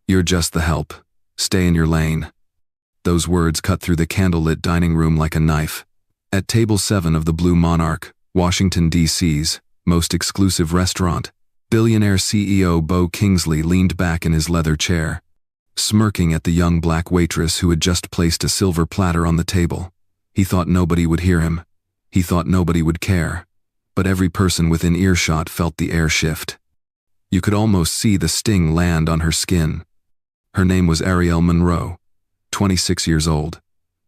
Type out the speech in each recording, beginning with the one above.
You're just the help. Stay in your lane. Those words cut through the candlelit dining room like a knife. At table 7 of the Blue Monarch, Washington, D.C.'s most exclusive restaurant, billionaire CEO Bo Kingsley leaned back in his leather chair, smirking at the young black waitress who had just placed a silver platter on the table. He thought nobody would hear him. He thought nobody would care. But every person within earshot felt the air shift. You could almost see the sting land on her skin. Her name was Arielle Monroe, 26 years old.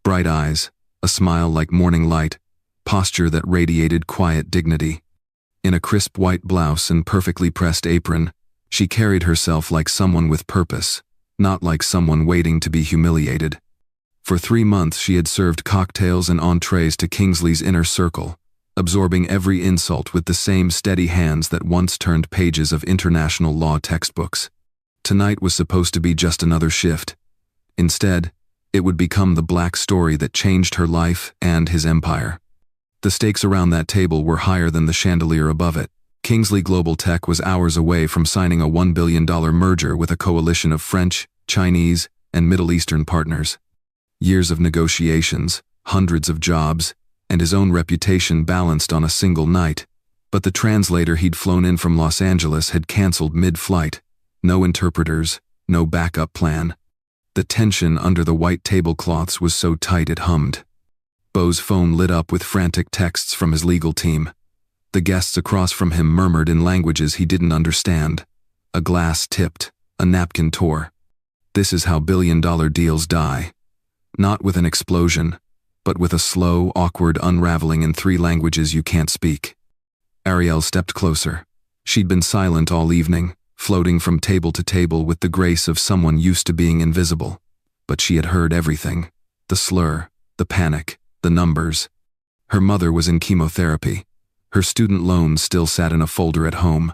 Bright eyes, a smile like morning light, posture that radiated quiet dignity. In a crisp white blouse and perfectly pressed apron, she carried herself like someone with purpose, not like someone waiting to be humiliated. For 3 months she had served cocktails and entrees to Kingsley's inner circle, absorbing every insult with the same steady hands that once turned pages of international law textbooks. Tonight was supposed to be just another shift. Instead, it would become the black story that changed her life and his empire. The stakes around that table were higher than the chandelier above it. Kingsley Global Tech was hours away from signing a $1 billion merger with a coalition of French, Chinese, and Middle Eastern partners. Years of negotiations, hundreds of jobs, and his own reputation balanced on a single night. But the translator he'd flown in from Los Angeles had canceled mid-flight. No interpreters, no backup plan. The tension under the white tablecloths was so tight it hummed. Bo's phone lit up with frantic texts from his legal team. The guests across from him murmured in languages he didn't understand. A glass tipped, a napkin tore. This is how billion-dollar deals die. Not with an explosion, but with a slow, awkward unraveling in 3 languages you can't speak. Arielle stepped closer. She'd been silent all evening, floating from table to table with the grace of someone used to being invisible. But she had heard everything. The slur, the panic, the numbers. Her mother was in chemotherapy. Her student loans still sat in a folder at home.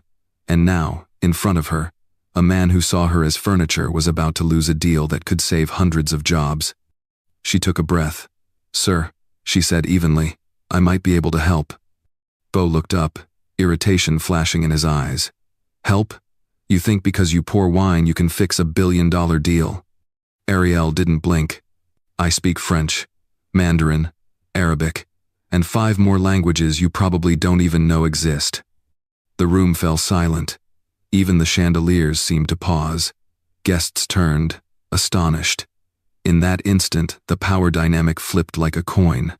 And now, in front of her, a man who saw her as furniture was about to lose a deal that could save hundreds of jobs. She took a breath. "Sir," she said evenly, "I might be able to help." Bo looked up, irritation flashing in his eyes. "Help? You think because you pour wine you can fix a $1 billion deal?" Arielle didn't blink. "I speak French, Mandarin, Arabic, and 5 more languages you probably don't even know exist." The room fell silent. Even the chandeliers seemed to pause. Guests turned, astonished. In that instant, the power dynamic flipped like a coin.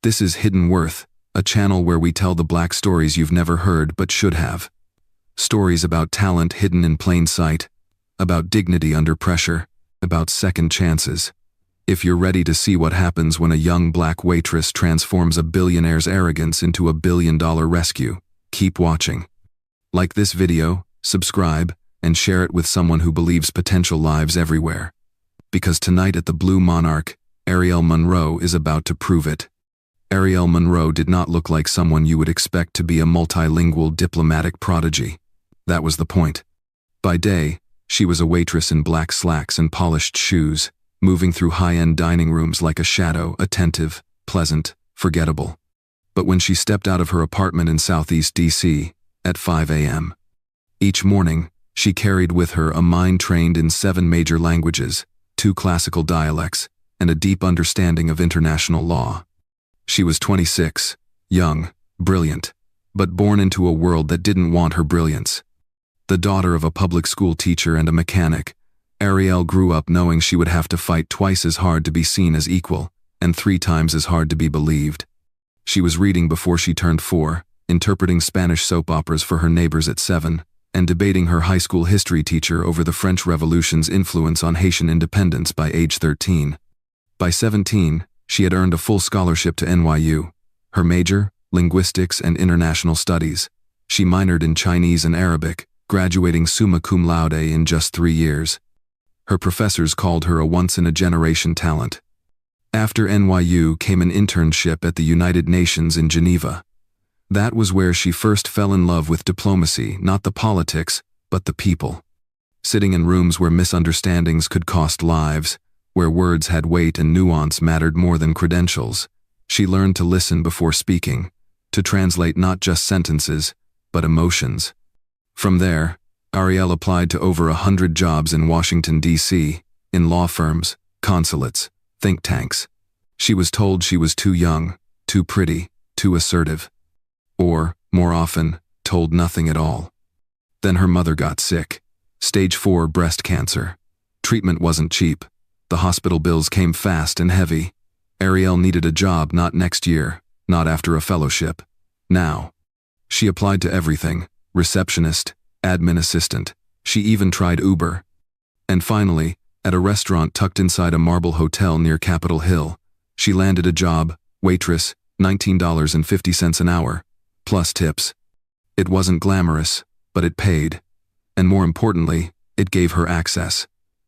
This is Hidden Worth, a channel where we tell the black stories you've never heard but should have. Stories about talent hidden in plain sight, about dignity under pressure, about second chances. If you're ready to see what happens when a young black waitress transforms a billionaire's arrogance into a $1 billion rescue, keep watching. Like this video, subscribe, and share it with someone who believes potential lives everywhere. Because tonight at the Blue Monarch, Arielle Monroe is about to prove it. Arielle Monroe did not look like someone you would expect to be a multilingual diplomatic prodigy. That was the point. By day, she was a waitress in black slacks and polished shoes, moving through high-end dining rooms like a shadow, attentive, pleasant, forgettable. But when she stepped out of her apartment in Southeast D.C., at 5 a.m., each morning, she carried with her a mind trained in 7 major languages, 2 classical dialects, and a deep understanding of international law. She was 26, young, brilliant, but born into a world that didn't want her brilliance. The daughter of a public school teacher and a mechanic, Arielle grew up knowing she would have to fight twice as hard to be seen as equal, and 3 times as hard to be believed. She was reading before she turned 4, interpreting Spanish soap operas for her neighbors at 7, and debating her high school history teacher over the French Revolution's influence on Haitian independence by age 13. By 17, she had earned a full scholarship to NYU. Her major, linguistics and international studies. She minored in Chinese and Arabic, graduating summa cum laude in just 3 years. Her professors called her a once-in-a-generation talent. After NYU came an internship at the United Nations in Geneva. That was where she first fell in love with diplomacy, not the politics, but the people. Sitting in rooms where misunderstandings could cost lives, where words had weight and nuance mattered more than credentials, she learned to listen before speaking, to translate not just sentences, but emotions. From there, Arielle applied to over 100 jobs in Washington, D.C., in law firms, consulates, think tanks. She was told she was too young, too pretty, too assertive. Or, more often, told nothing at all. Then her mother got sick. Stage 4 breast cancer. Treatment wasn't cheap. The hospital bills came fast and heavy. Arielle needed a job not next year, not after a fellowship. Now. She applied to everything: receptionist, admin assistant. She even tried Uber. And finally, at a restaurant tucked inside a marble hotel near Capitol Hill, she landed a job, waitress, $19.50 an hour, plus tips. It wasn't glamorous, but it paid. And more importantly, it gave her access.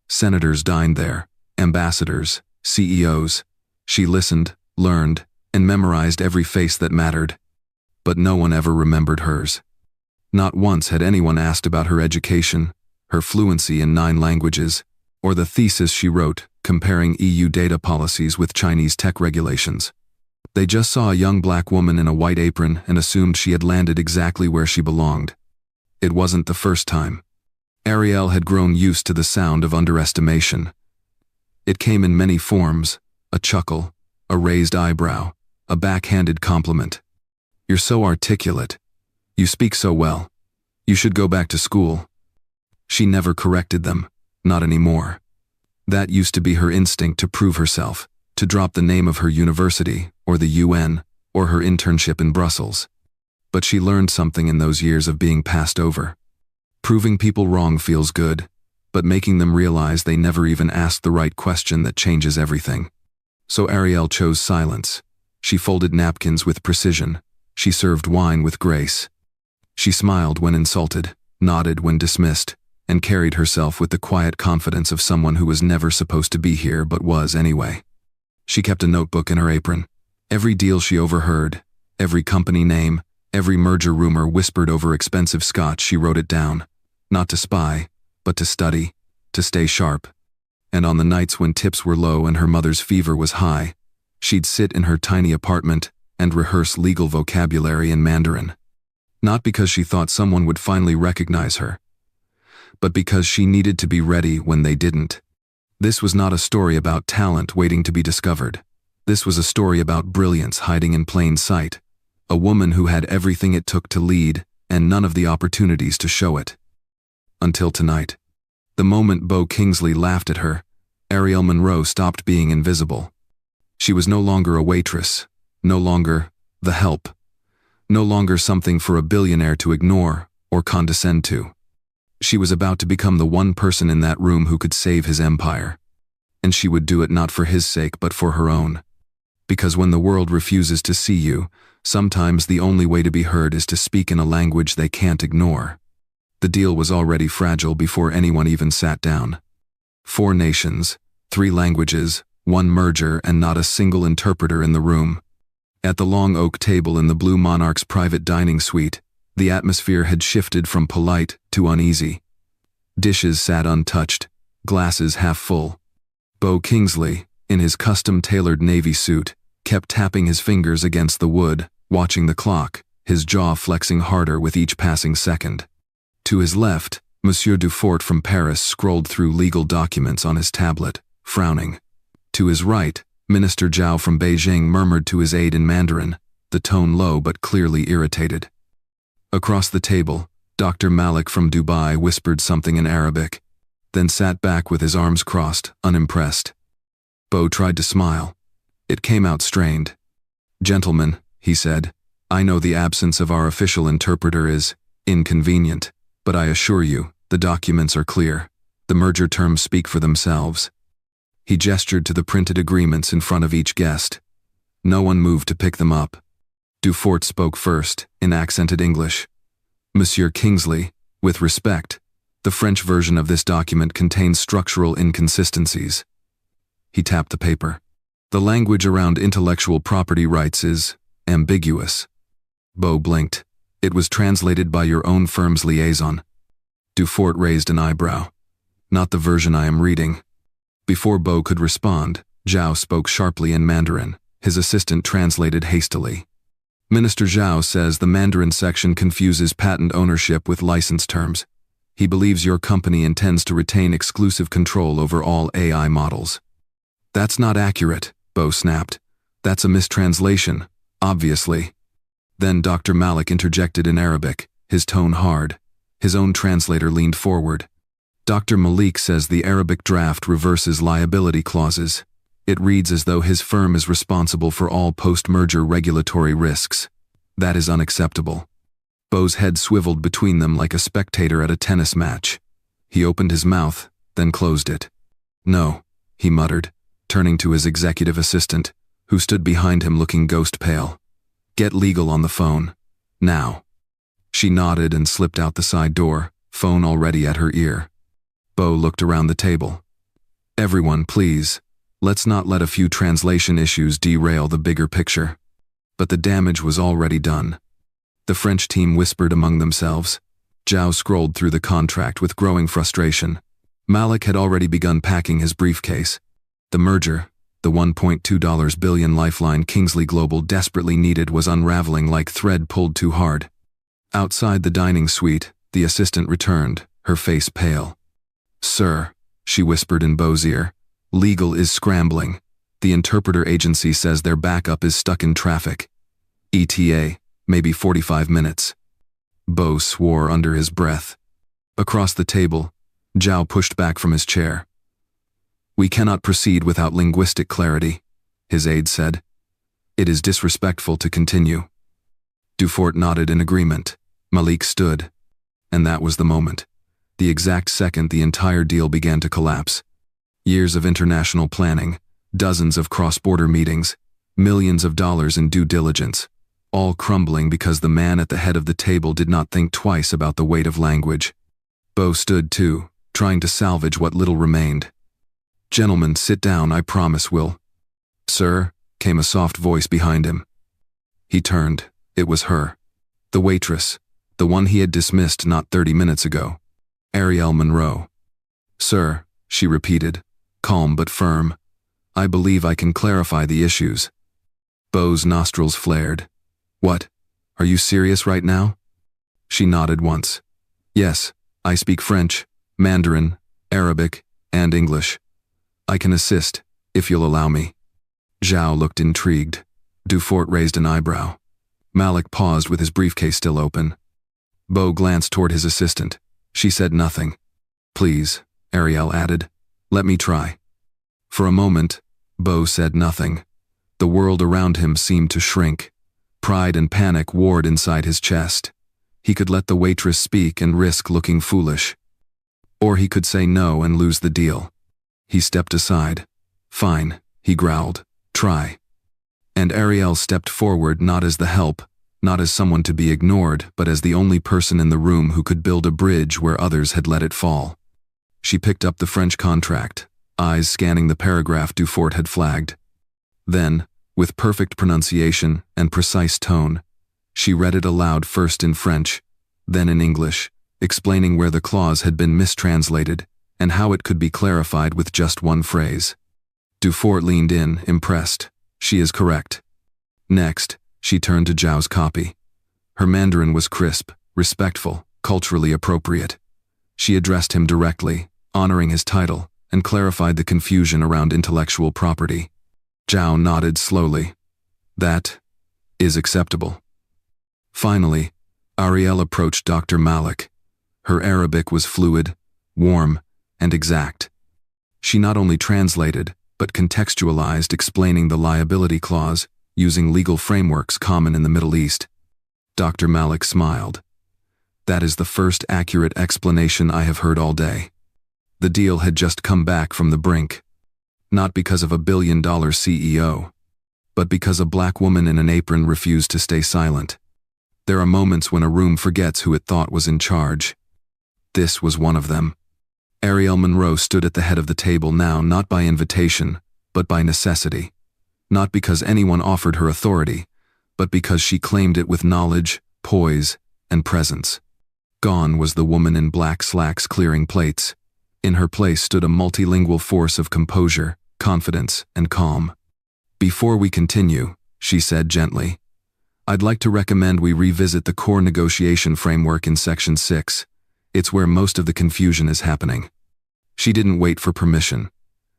Senators dined there, ambassadors, CEOs. She listened, learned, and memorized every face that mattered. But no one ever remembered hers. Not once had anyone asked about her education, her fluency in 9 languages, or the thesis she wrote comparing EU data policies with Chinese tech regulations. They just saw a young black woman in a white apron and assumed she had landed exactly where she belonged. It wasn't the first time. Arielle had grown used to the sound of underestimation. It came in many forms: a chuckle, a raised eyebrow, a backhanded compliment. "You're so articulate. You speak so well. You should go back to school." She never corrected them, not anymore. That used to be her instinct to prove herself, to drop the name of her university, or the UN, or her internship in Brussels. But she learned something in those years of being passed over. Proving people wrong feels good, but making them realize they never even asked the right question that changes everything. So Arielle chose silence. She folded napkins with precision. She served wine with grace. She smiled when insulted, nodded when dismissed, and carried herself with the quiet confidence of someone who was never supposed to be here but was anyway. She kept a notebook in her apron. Every deal she overheard, every company name, every merger rumor whispered over expensive scotch, she wrote it down. Not to spy, but to study, to stay sharp. And on the nights when tips were low and her mother's fever was high, she'd sit in her tiny apartment and rehearse legal vocabulary in Mandarin. Not because she thought someone would finally recognize her, but because she needed to be ready when they didn't. This was not a story about talent waiting to be discovered. This was a story about brilliance hiding in plain sight. A woman who had everything it took to lead and none of the opportunities to show it. Until tonight. The moment Bo Kingsley laughed at her, Arielle Monroe stopped being invisible. She was no longer a waitress, no longer the help, no longer something for a billionaire to ignore or condescend to. She was about to become the one person in that room who could save his empire. And she would do it not for his sake but for her own. Because when the world refuses to see you, sometimes the only way to be heard is to speak in a language they can't ignore. The deal was already fragile before anyone even sat down. 4 nations, 3 languages, 1 merger, and not a single interpreter in the room. At the long oak table in the Blue Monarch's private dining suite, the atmosphere had shifted from polite to uneasy. Dishes sat untouched, glasses half full. Bo Kingsley, in his custom-tailored navy suit, kept tapping his fingers against the wood, watching the clock, his jaw flexing harder with each passing second. To his left, Monsieur Dufort from Paris scrolled through legal documents on his tablet, frowning. To his right, Minister Zhao from Beijing murmured to his aide in Mandarin, the tone low but clearly irritated. Across the table, Dr. Malik from Dubai whispered something in Arabic, then sat back with his arms crossed, unimpressed. Bo tried to smile. It came out strained. "Gentlemen," he said, "I know the absence of our official interpreter is inconvenient, but I assure you, the documents are clear. The merger terms speak for themselves." He gestured to the printed agreements in front of each guest. No one moved to pick them up. Dufort spoke first, in accented English. "Monsieur Kingsley, with respect, the French version of this document contains structural inconsistencies." He tapped the paper. "The language around intellectual property rights is ambiguous." Bo blinked. "It was translated by your own firm's liaison." Dufort raised an eyebrow. "Not the version I am reading." Before Bo could respond, Zhao spoke sharply in Mandarin. His assistant translated hastily. Minister Zhao says the Mandarin section confuses patent ownership with license terms. He believes your company intends to retain exclusive control over all AI models. That's not accurate, Bo snapped. That's a mistranslation, obviously. Then Dr. Malik interjected in Arabic, his tone hard. His own translator leaned forward. Dr. Malik says the Arabic draft reverses liability clauses. It reads as though his firm is responsible for all post-merger regulatory risks. That is unacceptable. Bo's head swiveled between them like a spectator at a tennis match. He opened his mouth, then closed it. No, he muttered, turning to his executive assistant, who stood behind him looking ghost-pale. Get legal on the phone. Now. She nodded and slipped out the side door, phone already at her ear. Bo looked around the table. Everyone, please. Let's not let a few translation issues derail the bigger picture. But the damage was already done. The French team whispered among themselves. Zhao scrolled through the contract with growing frustration. Malik had already begun packing his briefcase. The merger, the $1.2 billion lifeline Kingsley Global desperately needed, was unraveling like thread pulled too hard. Outside the dining suite, the assistant returned, her face pale. Sir, she whispered in Bo's ear, legal is scrambling. The interpreter agency says their backup is stuck in traffic. ETA, maybe 45 minutes. Bo swore under his breath. Across the table, Zhao pushed back from his chair. We cannot proceed without linguistic clarity, his aide said. It is disrespectful to continue. Dufort nodded in agreement. Malik stood. And that was the moment. The exact second the entire deal began to collapse. Years of international planning, dozens of cross-border meetings, millions of dollars in due diligence, all crumbling because the man at the head of the table did not think twice about the weight of language. Bo stood too, trying to salvage what little remained. Gentlemen, sit down, I promise, Will. Sir, came a soft voice behind him. He turned. It was her. The waitress, the one he had dismissed not 30 minutes ago. Arielle Monroe. Sir, she repeated, calm but firm. I believe I can clarify the issues. Bo's nostrils flared. What? Are you serious right now? She nodded once. Yes, I speak French, Mandarin, Arabic, and English. I can assist, if you'll allow me. Zhao looked intrigued. Dufort raised an eyebrow. Malik paused with his briefcase still open. Bo glanced toward his assistant. She said nothing. Please, Arielle added. Let me try. For a moment, Bo said nothing. The world around him seemed to shrink. Pride and panic warred inside his chest. He could let the waitress speak and risk looking foolish. Or he could say no and lose the deal. He stepped aside. Fine, he growled. Try. And Arielle stepped forward, not as the help, not as someone to be ignored, but as the only person in the room who could build a bridge where others had let it fall. She picked up the French contract, eyes scanning the paragraph Dufort had flagged. Then, with perfect pronunciation and precise tone, she read it aloud, first in French, then in English, explaining where the clause had been mistranslated and how it could be clarified with just one phrase. Dufort leaned in, impressed. She is correct. Next, she turned to Zhao's copy. Her Mandarin was crisp, respectful, culturally appropriate. She addressed him directly, honoring his title, and clarified the confusion around intellectual property. Zhao nodded slowly. That is acceptable. Finally, Arielle approached Dr. Malik. Her Arabic was fluid, warm, and exact. She not only translated, but contextualized, explaining the liability clause, using legal frameworks common in the Middle East. Dr. Malik smiled. That is the first accurate explanation I have heard all day. The deal had just come back from the brink. Not because of a billion-dollar CEO, but because a black woman in an apron refused to stay silent. There are moments when a room forgets who it thought was in charge. This was one of them. Arielle Monroe stood at the head of the table now, not by invitation, but by necessity. Not because anyone offered her authority, but because she claimed it with knowledge, poise, and presence. Gone was the woman in black slacks clearing plates. In her place stood a multilingual force of composure, confidence, and calm. Before we continue, she said gently, I'd like to recommend we revisit the core negotiation framework in Section 6. It's where most of the confusion is happening. She didn't wait for permission.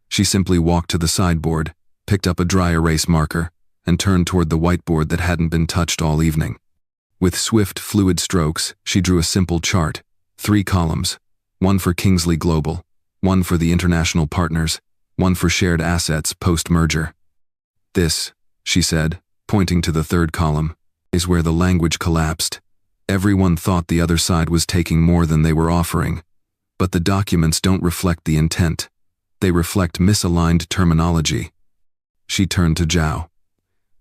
She simply walked to the sideboard, picked up a dry erase marker, and turned toward the whiteboard that hadn't been touched all evening. With swift, fluid strokes, she drew a simple chart, 3 columns, one for Kingsley Global, one for the international partners, one for shared assets post-merger. This, she said, pointing to the 3rd column, is where the language collapsed. Everyone thought the other side was taking more than they were offering. But the documents don't reflect the intent. They reflect misaligned terminology. She turned to Zhao.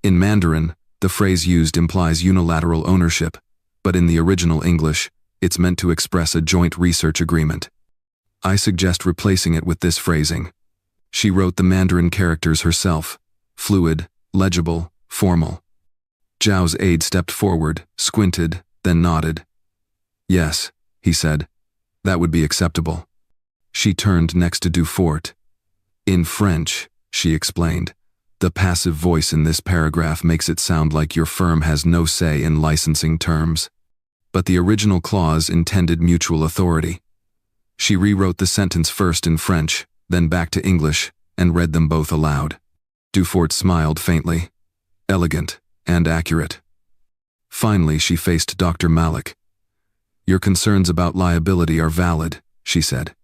In Mandarin, the phrase used implies unilateral ownership, but in the original English, it's meant to express a joint research agreement. I suggest replacing it with this phrasing. She wrote the Mandarin characters herself, fluid, legible, formal. Zhao's aide stepped forward, squinted, then nodded. Yes, he said. That would be acceptable. She turned next to Dufort. In French, she explained, the passive voice in this paragraph makes it sound like your firm has no say in licensing terms. But the original clause intended mutual authority. She rewrote the sentence first in French, then back to English, and read them both aloud. Dufort smiled faintly. Elegant and accurate. Finally, she faced Dr. Malik. Your concerns about liability are valid, she said.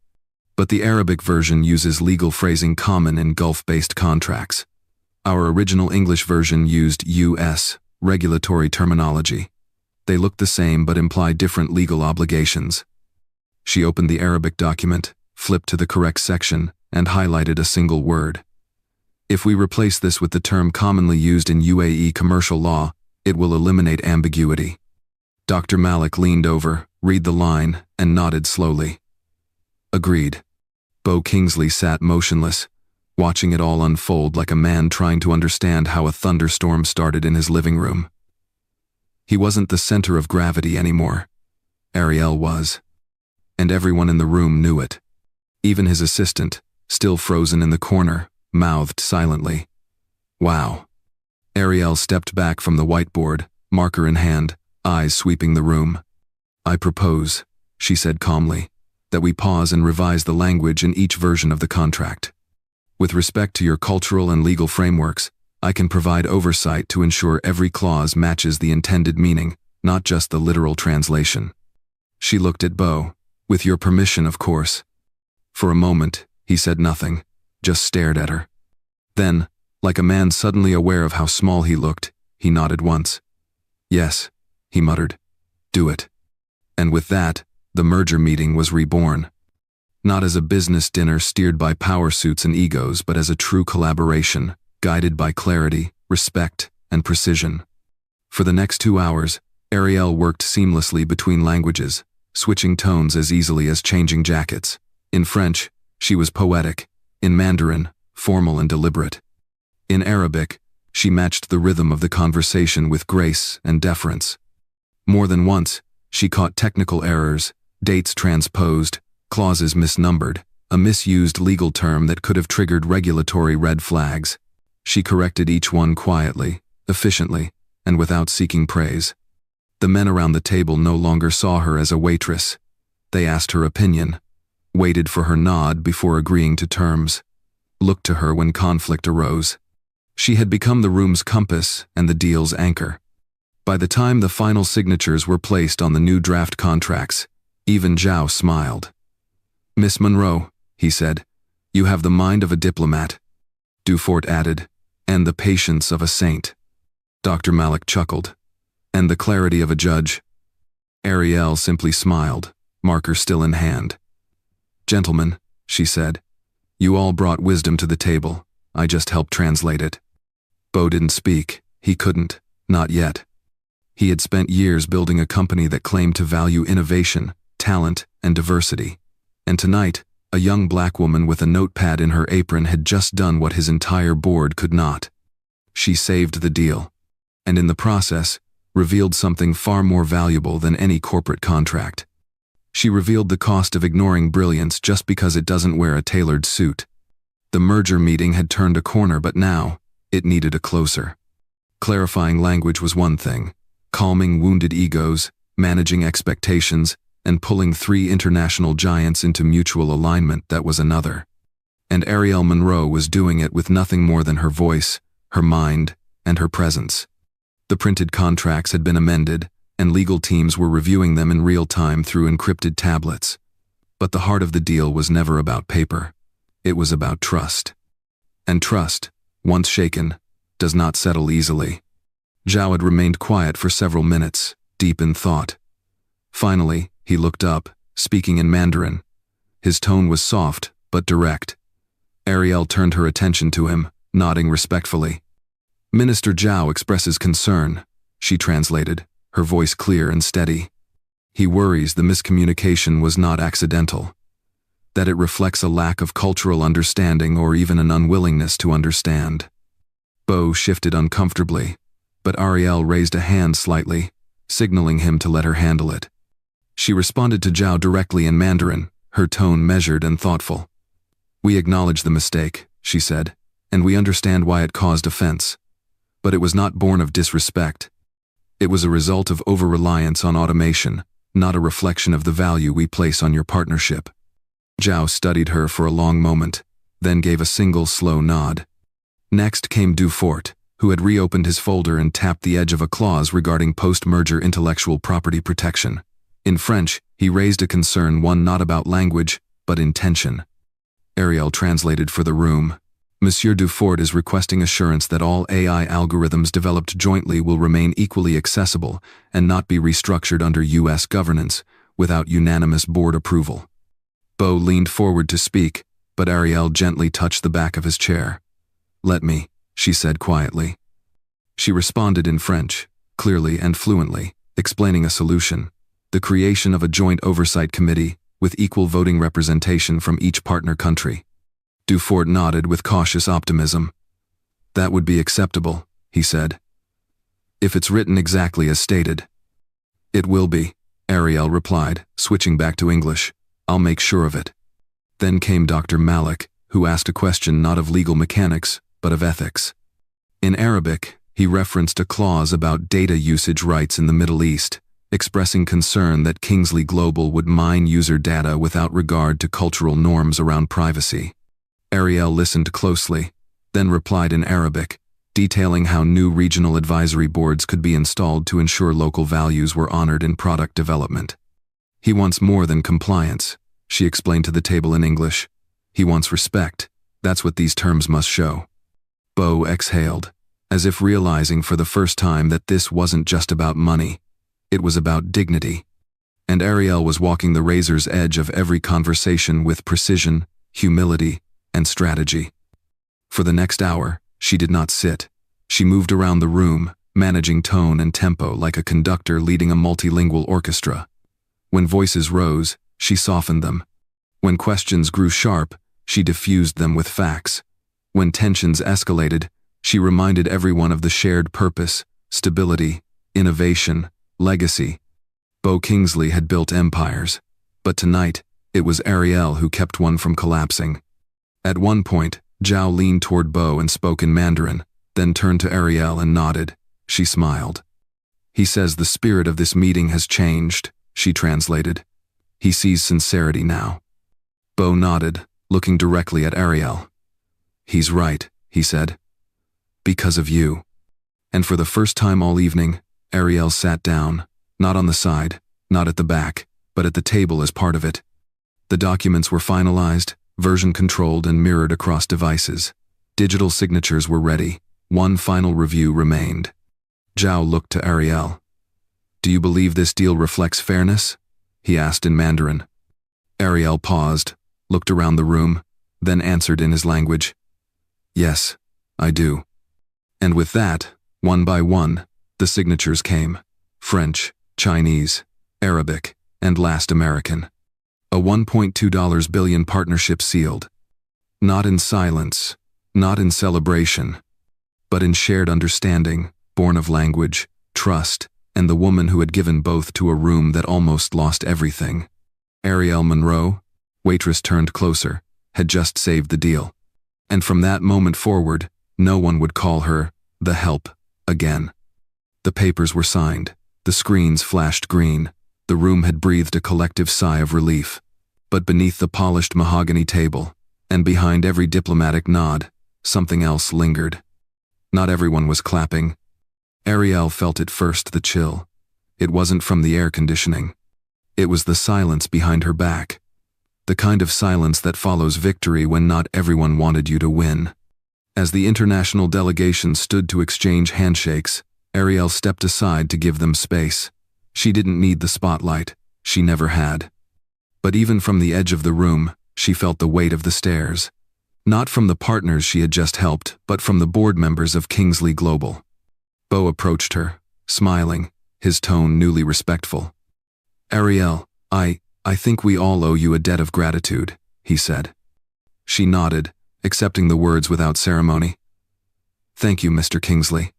But the Arabic version uses legal phrasing common in Gulf-based contracts. Our original English version used U.S. regulatory terminology. They look the same but imply different legal obligations. She opened the Arabic document, flipped to the correct section, and highlighted a single word. If we replace this with the term commonly used in UAE commercial law, it will eliminate ambiguity. Dr. Malik leaned over, read the line, and nodded slowly. Agreed. Bo Kingsley sat motionless, watching it all unfold like a man trying to understand how a thunderstorm started in his living room. He wasn't the center of gravity anymore. Arielle was. And everyone in the room knew it. Even his assistant, still frozen in the corner, mouthed silently. Wow. Arielle stepped back from the whiteboard, marker in hand, eyes sweeping the room. I propose, she said calmly, that we pause and revise the language in each version of the contract. With respect to your cultural and legal frameworks, I can provide oversight to ensure every clause matches the intended meaning, not just the literal translation. She looked at Bo. With your permission, of course. For a moment, he said nothing, just stared at her. Then, like a man suddenly aware of how small he looked, he nodded once. Yes, he muttered. Do it. And with that, the merger meeting was reborn. Not as a business dinner steered by power suits and egos, but as a true collaboration, guided by clarity, respect, and precision. For the next 2 hours, Arielle worked seamlessly between languages, switching tones as easily as changing jackets. In French, she was poetic. In Mandarin, formal and deliberate. In Arabic, she matched the rhythm of the conversation with grace and deference. More than once, she caught technical errors, dates transposed, clauses misnumbered, a misused legal term that could have triggered regulatory red flags. She corrected each one quietly, efficiently, and without seeking praise. The men around the table no longer saw her as a waitress. They asked her opinion, waited for her nod before agreeing to terms, looked to her when conflict arose. She had become the room's compass and the deal's anchor. By the time the final signatures were placed on the new draft contracts, even Zhao smiled. Miss Monroe, he said, you have the mind of a diplomat. Dufort added, and the patience of a saint. Dr. Malik chuckled, and the clarity of a judge. Arielle simply smiled, marker still in hand. Gentlemen, she said, you all brought wisdom to the table. I just helped translate it. Bo didn't speak. He couldn't, not yet. He had spent years building a company that claimed to value innovation, talent, and diversity. And tonight, a young black woman with a notepad in her apron had just done what his entire board could not. She saved the deal, and in the process, revealed something far more valuable than any corporate contract. She revealed the cost of ignoring brilliance just because it doesn't wear a tailored suit. The merger meeting had turned a corner, but now, it needed a closer. Clarifying language was one thing, calming wounded egos, managing expectations, and pulling three international giants into mutual alignment that was another. And Arielle Monroe was doing it with nothing more than her voice, her mind, and her presence. The printed contracts had been amended, and legal teams were reviewing them in real time through encrypted tablets. But the heart of the deal was never about paper. It was about trust. And trust, once shaken, does not settle easily. Zhao had remained quiet for several minutes, deep in thought. Finally, he looked up, speaking in Mandarin. His tone was soft, but direct. Arielle turned her attention to him, nodding respectfully. "Minister Zhao expresses concern," she translated, her voice clear and steady. "He worries the miscommunication was not accidental, that it reflects a lack of cultural understanding or even an unwillingness to understand." Bo shifted uncomfortably, but Arielle raised a hand slightly, signaling him to let her handle it. She responded to Zhao directly in Mandarin, her tone measured and thoughtful. "We acknowledge the mistake," she said, "and we understand why it caused offense. But it was not born of disrespect. It was a result of over-reliance on automation, not a reflection of the value we place on your partnership." Zhao studied her for a long moment, then gave a single slow nod. Next came Dufort, who had reopened his folder and tapped the edge of a clause regarding post-merger intellectual property protection. In French, he raised a concern, one not about language, but intention. Arielle translated for the room. "Monsieur Dufort is requesting assurance that all AI algorithms developed jointly will remain equally accessible and not be restructured under U.S. governance without unanimous board approval." Bo leaned forward to speak, but Arielle gently touched the back of his chair. "Let me," she said quietly. She responded in French, clearly and fluently, explaining a solution: the creation of a joint oversight committee with equal voting representation from each partner country. Dufort nodded with cautious optimism. "That would be acceptable," he said. "If it's written exactly as stated." "It will be," Arielle replied, switching back to English. "I'll make sure of it." Then came Dr. Malik, who asked a question not of legal mechanics, but of ethics. In Arabic, he referenced a clause about data usage rights in the Middle East, expressing concern that Kingsley Global would mine user data without regard to cultural norms around privacy. Arielle listened closely, then replied in Arabic, detailing how new regional advisory boards could be installed to ensure local values were honored in product development. "He wants more than compliance," she explained to the table in English. "He wants respect. That's what these terms must show." Bo exhaled, as if realizing for the first time that this wasn't just about money. It was about dignity. And Arielle was walking the razor's edge of every conversation with precision, humility, and strategy. For the next hour, she did not sit. She moved around the room, managing tone and tempo like a conductor leading a multilingual orchestra. When voices rose, she softened them. When questions grew sharp, she diffused them with facts. When tensions escalated, she reminded everyone of the shared purpose, stability, innovation, legacy. Bo Kingsley had built empires, but tonight, it was Arielle who kept one from collapsing. At one point, Zhao leaned toward Bo and spoke in Mandarin, then turned to Arielle and nodded. She smiled. "He says the spirit of this meeting has changed," she translated. "He sees sincerity now." Bo nodded, looking directly at Arielle. "He's right," he said. "Because of you." And for the first time all evening, Arielle sat down, not on the side, not at the back, but at the table as part of it. The documents were finalized, version-controlled and mirrored across devices. Digital signatures were ready. One final review remained. Zhao looked to Arielle. "Do you believe this deal reflects fairness?" he asked in Mandarin. Arielle paused, looked around the room, then answered in his language. "Yes, I do." And with that, one by one, the signatures came. French, Chinese, Arabic, and last American. A $1.2 billion partnership sealed. Not in silence, not in celebration, but in shared understanding, born of language, trust, and the woman who had given both to a room that almost lost everything. Arielle Monroe, Waitress turned closer, had just saved the deal. And from that moment forward, no one would call her the help again. The papers were signed, The screens flashed green. The room had breathed a collective sigh of relief. But beneath the polished mahogany table, and behind every diplomatic nod, something else lingered. Not everyone was clapping. Arielle felt it first, the chill. It wasn't from the air conditioning. It was the silence behind her back. The kind of silence that follows victory when not everyone wanted you to win. As the international delegation stood to exchange handshakes, Arielle stepped aside to give them space. She didn't need the spotlight. She never had. But even from the edge of the room, she felt the weight of the stares. Not from the partners she had just helped, but from the board members of Kingsley Global. Beau approached her, smiling, his tone newly respectful. "Arielle, I think we all owe you a debt of gratitude," he said. She nodded, accepting the words without ceremony. "Thank you, Mr. Kingsley."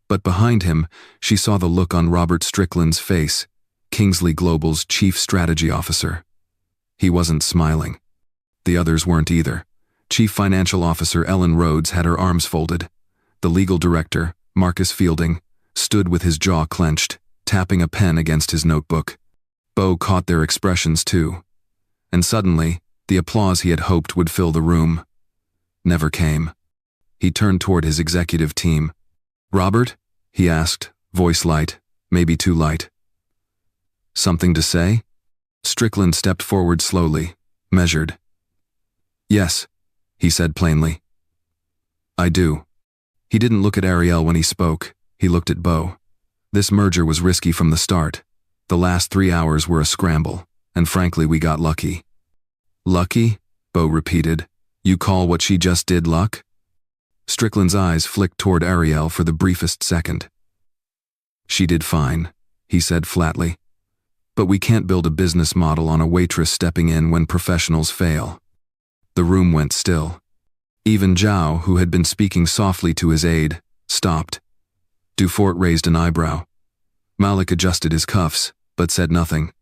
But behind him, she saw the look on Robert Strickland's face, Kingsley Global's chief strategy officer. He wasn't smiling. The others weren't either. Chief Financial Officer Ellen Rhodes had her arms folded. The legal director, Marcus Fielding, stood with his jaw clenched, tapping a pen against his notebook. Beau caught their expressions too. And suddenly, the applause he had hoped would fill the room never came. He turned toward his executive team. "Robert?" he asked, voice light, maybe too light. "Something to say?" Strickland stepped forward slowly, measured. "Yes," he said plainly. "I do." He didn't look at Arielle when he spoke. He looked at Beau. This merger was risky from the start. The last 3 hours were a scramble, and frankly we got lucky. "Lucky?" Beau repeated. "You call what she just did luck?" Strickland's eyes flicked toward Arielle for the briefest second. "She did fine," he said flatly. "But we can't build a business model on a waitress stepping in when professionals fail." The room went still. Even Zhao, who had been speaking softly to his aide, stopped. Dufort raised an eyebrow. Malik adjusted his cuffs, but said nothing.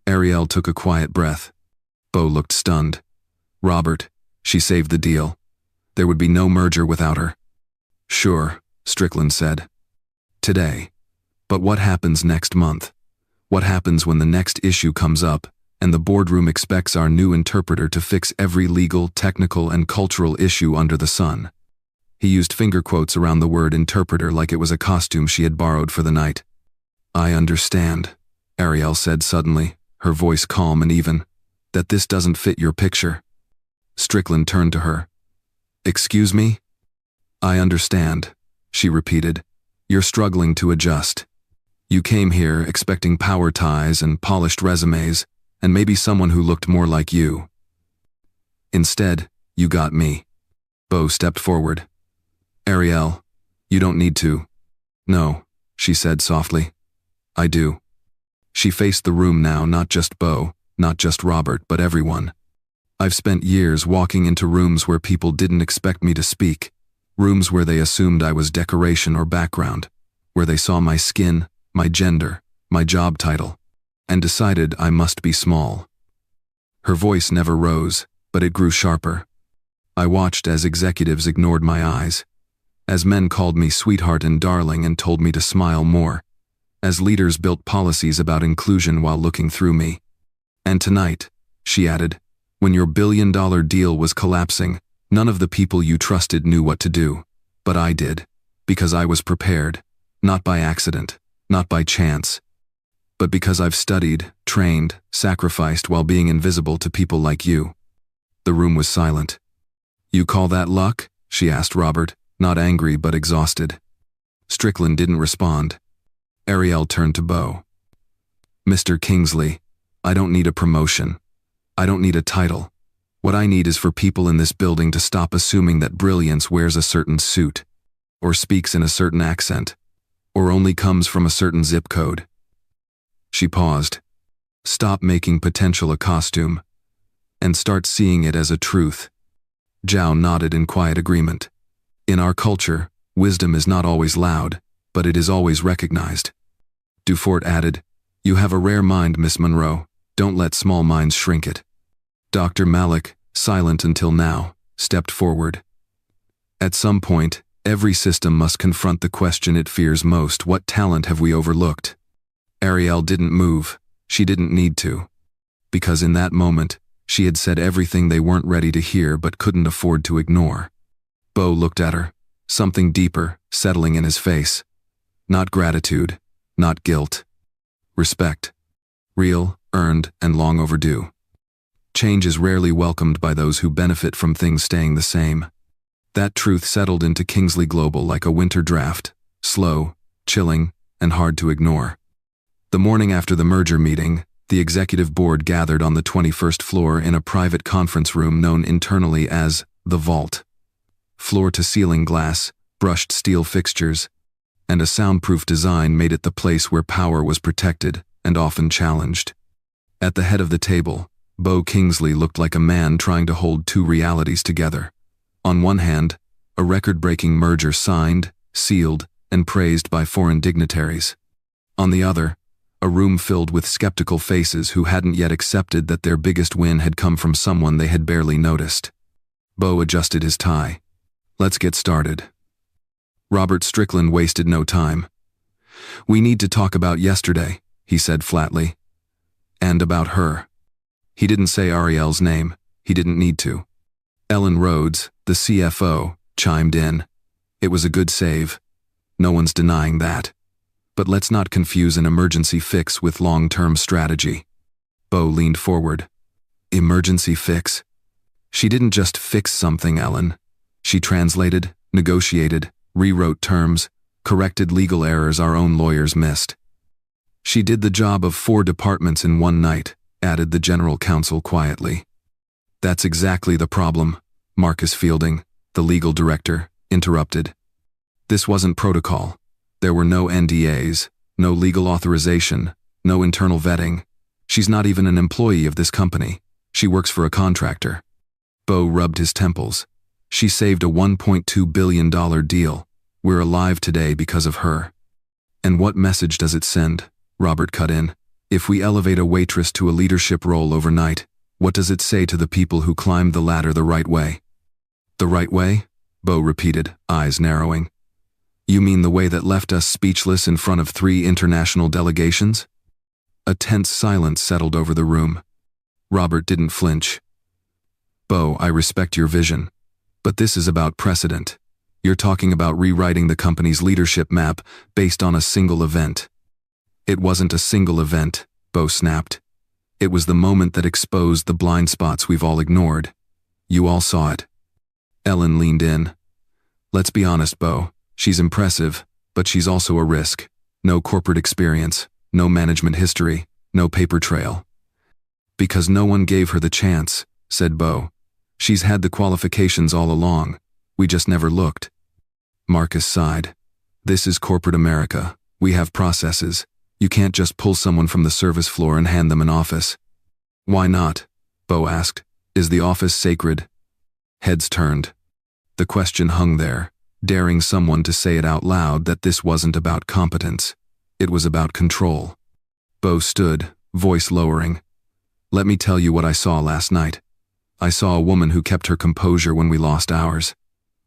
Arielle took a quiet breath. Beau looked stunned. "Robert, she saved the deal. There would be no merger without her." "Sure," Strickland said. "Today. But what happens next month? What happens when the next issue comes up, and the boardroom expects our new interpreter to fix every legal, technical, and cultural issue under the sun?" He used finger quotes around the word interpreter like it was a costume she had borrowed for the night. "I understand," Arielle said suddenly, her voice calm and even, "that this doesn't fit your picture." Strickland turned to her. "Excuse me?" "I understand," she repeated. "You're struggling to adjust. You came here expecting power ties and polished resumes, and maybe someone who looked more like you. Instead, you got me." Beau stepped forward. "Arielle, you don't need to." "No," she said softly. "I do." She faced the room now, not just Beau, not just Robert, but everyone. "I've spent years walking into rooms where people didn't expect me to speak, rooms where they assumed I was decoration or background, where they saw my skin, my gender, my job title, and decided I must be small." Her voice never rose, but it grew sharper. I watched as executives ignored my eyes, as men called me sweetheart and darling and told me to smile more, as leaders built policies about inclusion while looking through me. "And tonight," she added, "when your billion-dollar deal was collapsing, none of the people you trusted knew what to do, but I did, because I was prepared, not by accident, not by chance, but because I've studied, trained, sacrificed while being invisible to people like you." The room was silent. "You call that luck?" she asked Robert, not angry but exhausted. Strickland didn't respond. Arielle turned to Beau. "Mr. Kingsley, I don't need a promotion. I don't need a title. What I need is for people in this building to stop assuming that brilliance wears a certain suit, or speaks in a certain accent, or only comes from a certain zip code." She paused. "Stop making potential a costume, and start seeing it as a truth." Zhao nodded in quiet agreement. "In our culture, wisdom is not always loud, but it is always recognized." Dufort added, "You have a rare mind, Miss Monroe. Don't let small minds shrink it." Dr. Malik, silent until now, stepped forward. "At some point, every system must confront the question it fears most: what talent have we overlooked? Arielle didn't move. She didn't need to. Because in that moment, she had said everything they weren't ready to hear but couldn't afford to ignore. Bo looked at her, something deeper, settling in his face. Not gratitude, not guilt. Respect. Real, earned, and long overdue. Change is rarely welcomed by those who benefit from things staying the same. That truth settled into Kingsley Global like a winter draft, slow, chilling, and hard to ignore. The morning after the merger meeting, the executive board gathered on the 21st floor in a private conference room known internally as the Vault. Floor-to-ceiling glass, brushed steel fixtures, and a soundproof design made it the place where power was protected and often challenged. At the head of the table, Bo Kingsley looked like a man trying to hold two realities together. On one hand, a record-breaking merger signed, sealed, and praised by foreign dignitaries. On the other, a room filled with skeptical faces who hadn't yet accepted that their biggest win had come from someone they had barely noticed. Bo adjusted his tie. Let's get started. Robert Strickland wasted no time. We need to talk about yesterday, he said flatly. And about her. He didn't say Arielle's name. He didn't need to. Ellen Rhodes, the CFO, chimed in. It was a good save. No one's denying that. But let's not confuse an emergency fix with long-term strategy. Bo leaned forward. Emergency fix? She didn't just fix something, Ellen. She translated, negotiated, rewrote terms, corrected legal errors our own lawyers missed. She did the job of 4 departments in one night, added the general counsel quietly. That's exactly the problem, Marcus Fielding, the legal director, interrupted. This wasn't protocol. There were no NDAs, no legal authorization, no internal vetting. She's not even an employee of this company. She works for a contractor. Bo rubbed his temples. She saved a $1.2 billion deal. We're alive today because of her. And what message does it send? Robert cut in. If we elevate a waitress to a leadership role overnight, what does it say to the people who climbed the ladder the right way? The right way? Bo repeated, eyes narrowing. You mean the way that left us speechless in front of 3 international delegations? A tense silence settled over the room. Robert didn't flinch. Bo, I respect your vision. But this is about precedent. You're talking about rewriting the company's leadership map based on a single event. It wasn't a single event, Bo snapped. It was the moment that exposed the blind spots we've all ignored. You all saw it. Ellen leaned in. Let's be honest, Bo. She's impressive, but she's also a risk. No corporate experience, no management history, no paper trail. Because no one gave her the chance, said Bo. She's had the qualifications all along. We just never looked. Marcus sighed. This is corporate America. We have processes. You can't just pull someone from the service floor and hand them an office. Why not? Bo asked. Is the office sacred? Heads turned. The question hung there, daring someone to say it out loud that this wasn't about competence. It was about control. Bo stood, voice lowering. Let me tell you what I saw last night. I saw a woman who kept her composure when we lost ours.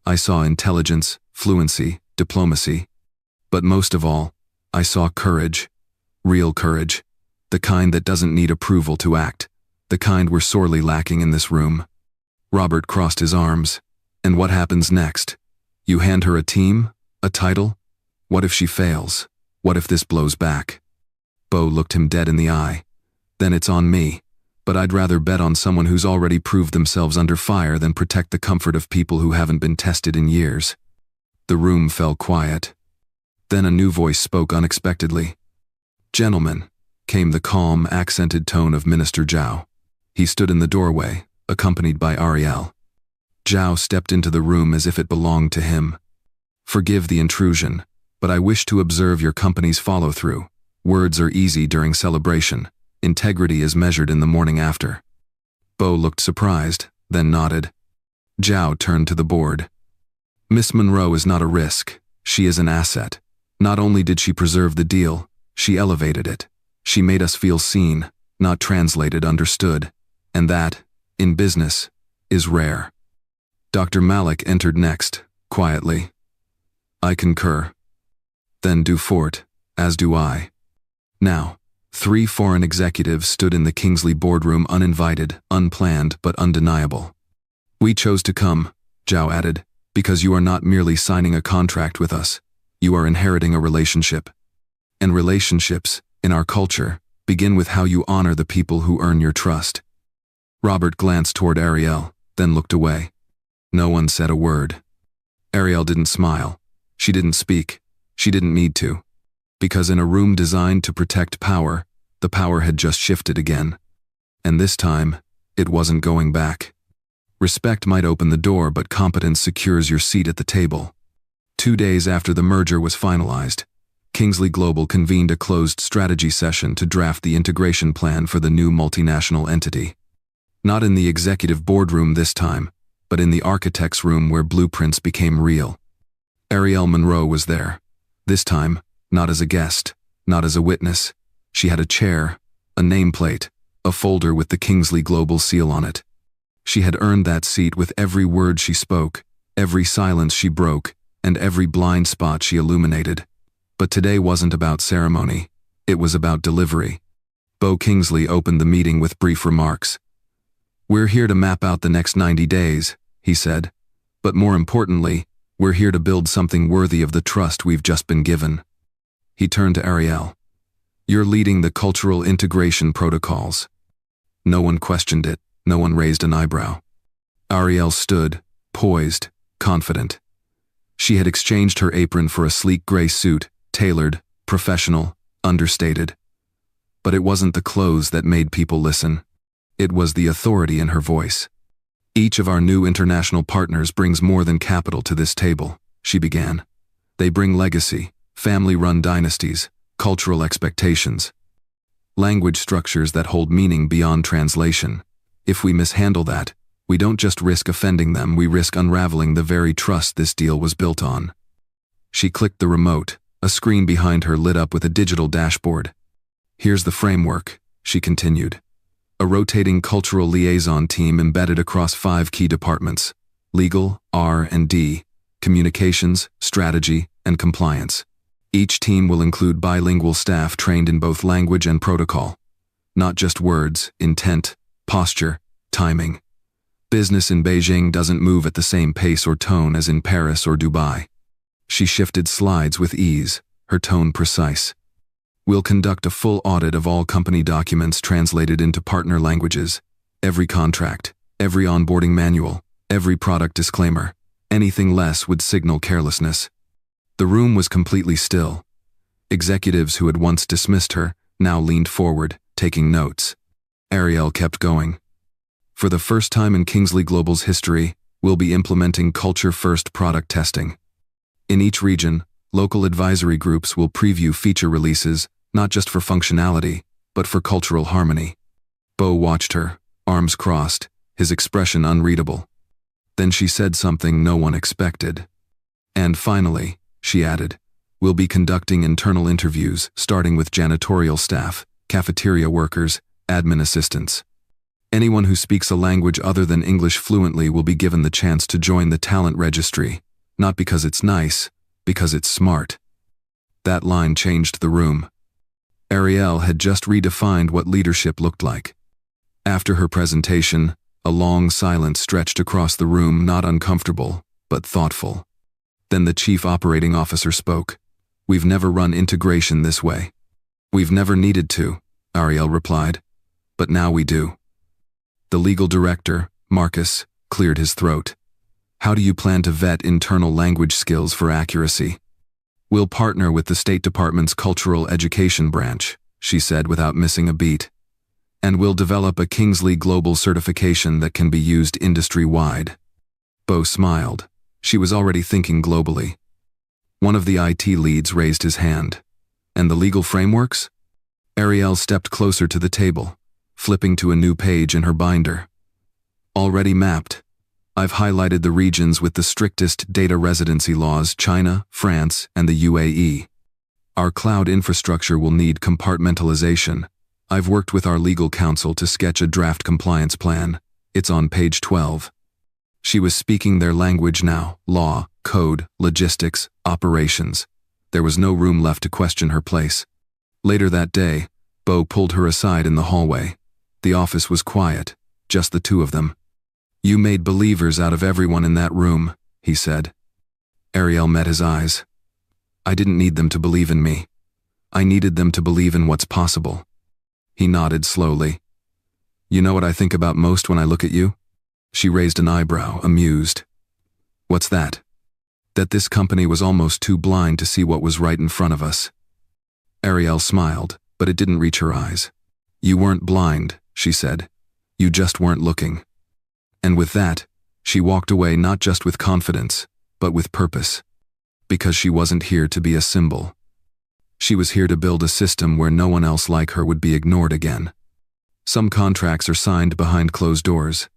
I saw intelligence, fluency, diplomacy. But most of all, I saw courage. Real courage. The kind that doesn't need approval to act. The kind we're sorely lacking in this room. Robert crossed his arms. And what happens next? You hand her a team? A title? What if she fails? What if this blows back? Bo looked him dead in the eye. Then it's on me. But I'd rather bet on someone who's already proved themselves under fire than protect the comfort of people who haven't been tested in years. The room fell quiet. Then a new voice spoke unexpectedly. Gentlemen, came the calm, accented tone of Minister Zhao. He stood in the doorway, accompanied by Arielle. Zhao stepped into the room as if it belonged to him. Forgive the intrusion, but I wish to observe your company's follow-through. Words are easy during celebration. Integrity is measured in the morning after. Bo looked surprised, then nodded. Zhao turned to the board. Miss Monroe is not a risk. She is an asset. Not only did she preserve the deal, she elevated it. She made us feel seen, not translated, understood. And that, in business, is rare. Dr. Malik entered next, quietly. I concur. Then Dufort, as do I. Now, 3 foreign executives stood in the Kingsley boardroom uninvited, unplanned, but undeniable. "We chose to come," Zhao added, "because you are not merely signing a contract with us. You are inheriting a relationship. And relationships, in our culture, begin with how you honor the people who earn your trust." Robert glanced toward Arielle, then looked away. No one said a word. Arielle didn't smile. She didn't speak. She didn't need to. Because in a room designed to protect power, the power had just shifted again. And this time, it wasn't going back. Respect might open the door, but competence secures your seat at the table. 2 days after the merger was finalized, Kingsley Global convened a closed strategy session to draft the integration plan for the new multinational entity. Not in the executive boardroom this time, but in the architect's room where blueprints became real. Arielle Monroe was there. This time, not as a guest, not as a witness. She had a chair, a nameplate, a folder with the Kingsley Global seal on it. She had earned that seat with every word she spoke, every silence she broke, and every blind spot she illuminated. But today wasn't about ceremony. It was about delivery. Bo Kingsley opened the meeting with brief remarks. "We're here to map out the next 90 days, he said. "But more importantly, we're here to build something worthy of the trust we've just been given." He turned to Arielle. "You're leading the cultural integration protocols." No one questioned it. No one raised an eyebrow. Arielle stood, poised, confident. She had exchanged her apron for a sleek gray suit, tailored, professional, understated. But it wasn't the clothes that made people listen. It was the authority in her voice. "Each of our new international partners brings more than capital to this table," she began. "They bring legacy, family-run dynasties, cultural expectations, language structures that hold meaning beyond translation. If we mishandle that, we don't just risk offending them, we risk unraveling the very trust this deal was built on." She clicked the remote. A screen behind her lit up with a digital dashboard. "Here's the framework," she continued. "A rotating cultural liaison team embedded across 5 key departments: legal, R&D, communications, strategy, and compliance. Each team will include bilingual staff trained in both language and protocol. Not just words, intent, posture, timing. Business in Beijing doesn't move at the same pace or tone as in Paris or Dubai." She shifted slides with ease, her tone precise. "We'll conduct a full audit of all company documents translated into partner languages. Every contract, every onboarding manual, every product disclaimer. Anything less would signal carelessness." The room was completely still. Executives who had once dismissed her now leaned forward, taking notes. Arielle kept going. "For the first time in Kingsley Global's history, we'll be implementing culture-first product testing. In each region, local advisory groups will preview feature releases, not just for functionality, but for cultural harmony." Bo watched her, arms crossed, his expression unreadable. Then she said something no one expected. "And finally," she added, "we'll be conducting internal interviews, starting with janitorial staff, cafeteria workers, admin assistants. Anyone who speaks a language other than English fluently will be given the chance to join the talent registry. Not because it's nice, because it's smart." That line changed the room. Arielle had just redefined what leadership looked like. After her presentation, a long silence stretched across the room, not uncomfortable, but thoughtful. Then the chief operating officer spoke. "We've never run integration this way." "We've never needed to," Arielle replied. "But now we do." The legal director, Marcus, cleared his throat. "How do you plan to vet internal language skills for accuracy?" "We'll partner with the State Department's Cultural Education branch," she said without missing a beat. "And we'll develop a Kingsley Global certification that can be used industry-wide." Bo smiled. She was already thinking globally. One of the IT leads raised his hand. "And the legal frameworks?" Arielle stepped closer to the table, flipping to a new page in her binder. "Already mapped. I've highlighted the regions with the strictest data residency laws: China, France, and the UAE. Our cloud infrastructure will need compartmentalization. I've worked with our legal counsel to sketch a draft compliance plan. It's on page 12. She was speaking their language now: law, code, logistics, operations. There was no room left to question her place. Later that day, Bo pulled her aside in the hallway. The office was quiet, just the two of them. "You made believers out of everyone in that room," he said. Arielle met his eyes. "I didn't need them to believe in me. I needed them to believe in what's possible." He nodded slowly. "You know what I think about most when I look at you?" She raised an eyebrow, amused. "What's that?" "That this company was almost too blind to see what was right in front of us." Arielle smiled, but it didn't reach her eyes. "You weren't blind," she said. "You just weren't looking." And with that, she walked away not just with confidence, but with purpose. Because she wasn't here to be a symbol. She was here to build a system where no one else like her would be ignored again. Some contracts are signed behind closed doors.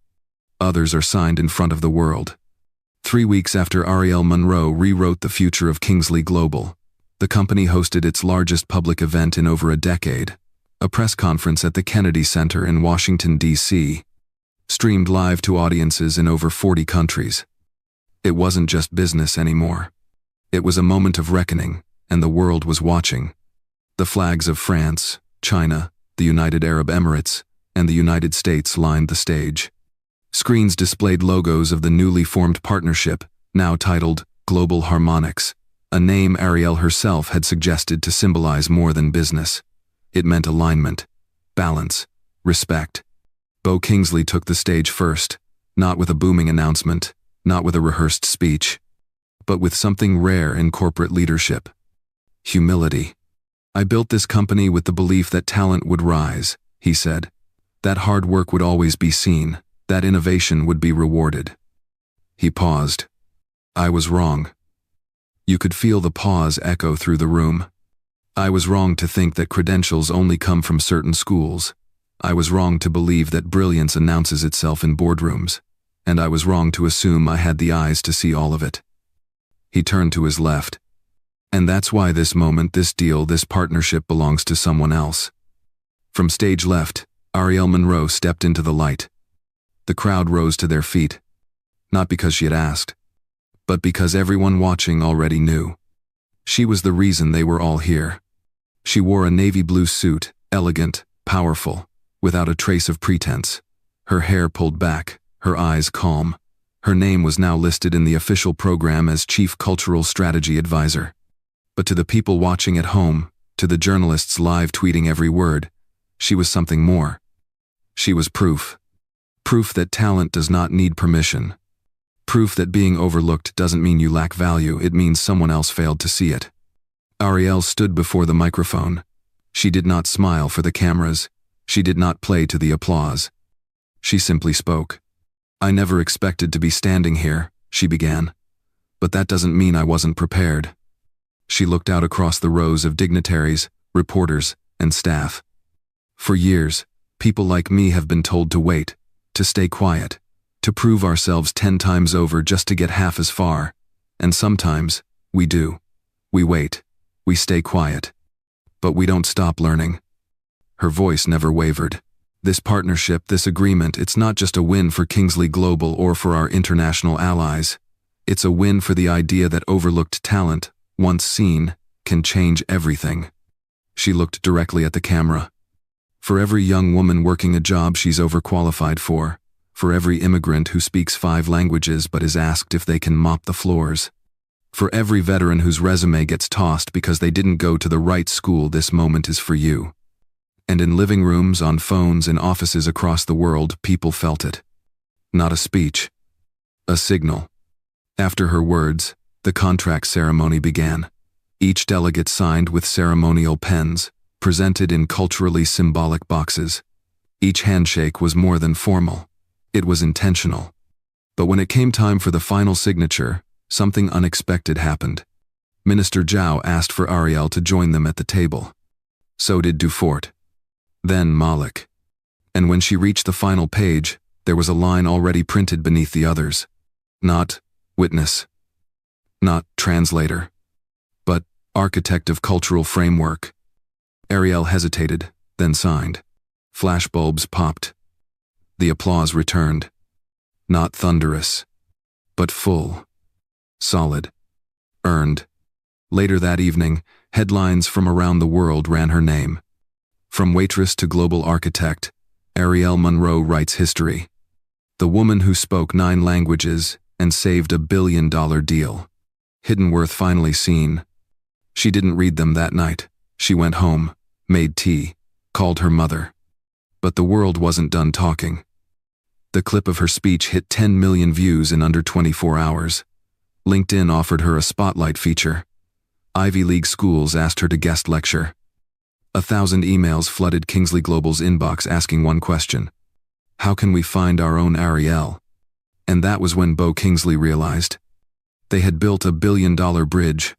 Others are signed in front of the world. 3 weeks after Arielle Monroe rewrote the future of Kingsley Global, the company hosted its largest public event in over a decade, a press conference at the Kennedy Center in Washington, D.C., streamed live to audiences in over 40 countries. It wasn't just business anymore. It was a moment of reckoning, and the world was watching. The flags of France, China, the United Arab Emirates, and the United States lined the stage. Screens displayed logos of the newly formed partnership, now titled Global Harmonics, a name Arielle herself had suggested to symbolize more than business. It meant alignment, balance, respect. Bo Kingsley took the stage first, not with a booming announcement, not with a rehearsed speech, but with something rare in corporate leadership: humility. "I built this company with the belief that talent would rise," he said. "That hard work would always be seen, that innovation would be rewarded." He paused. "I was wrong." You could feel the pause echo through the room. "I was wrong to think that credentials only come from certain schools. I was wrong to believe that brilliance announces itself in boardrooms, and I was wrong to assume I had the eyes to see all of it." He turned to his left. "And that's why this moment, this deal, this partnership belongs to someone else." From stage left, Arielle Monroe stepped into the light. The crowd rose to their feet, not because she had asked, but because everyone watching already knew. She was the reason they were all here. She wore a navy blue suit, elegant, powerful, without a trace of pretense. Her hair pulled back, her eyes calm. Her name was now listed in the official program as Chief Cultural Strategy Advisor. But to the people watching at home, to the journalists live tweeting every word, she was something more. She was proof. Proof that talent does not need permission. Proof that being overlooked doesn't mean you lack value, it means someone else failed to see it. Arielle stood before the microphone. She did not smile for the cameras. She did not play to the applause. She simply spoke. "I never expected to be standing here," she began. "But that doesn't mean I wasn't prepared." She looked out across the rows of dignitaries, reporters, and staff. "For years, people like me have been told to wait, to stay quiet, to prove ourselves 10 times over just to get half as far. And sometimes, we do. We wait. We stay quiet. But we don't stop learning." Her voice never wavered. "This partnership, this agreement, it's not just a win for Kingsley Global or for our international allies. It's a win for the idea that overlooked talent, once seen, can change everything." She looked directly at the camera. "For every young woman working a job she's overqualified for every immigrant who speaks 5 languages but is asked if they can mop the floors, for every veteran whose resume gets tossed because they didn't go to the right school, this moment is for you." And in living rooms, on phones, in offices across the world, people felt it. Not a speech. A signal. After her words, the contract ceremony began. Each delegate signed with ceremonial pens, presented in culturally symbolic boxes. Each handshake was more than formal. It was intentional. But when it came time for the final signature, something unexpected happened. Minister Zhao asked for Arielle to join them at the table. So did Dufort. Then Malik. And when she reached the final page, there was a line already printed beneath the others. Not witness. Not translator. But architect of cultural framework. Arielle hesitated, then signed. Flashbulbs popped. The applause returned. Not thunderous, but full. Solid. Earned. Later that evening, Headlines from around the world ran her name. From waitress to global architect, Arielle Monroe writes history. The woman who spoke 9 languages and saved a $1 billion deal. Hidden worth finally seen. She didn't read them that night. She went home, made tea, called her mother. But the world wasn't done talking. The clip of her speech hit 10 million views in under 24 hours. LinkedIn offered her a spotlight feature. Ivy League schools asked her to guest lecture. 1,000 emails flooded Kingsley Global's inbox asking one question: how can we find our own Arielle? And that was when Bo Kingsley realized. They had built a $1 billion bridge.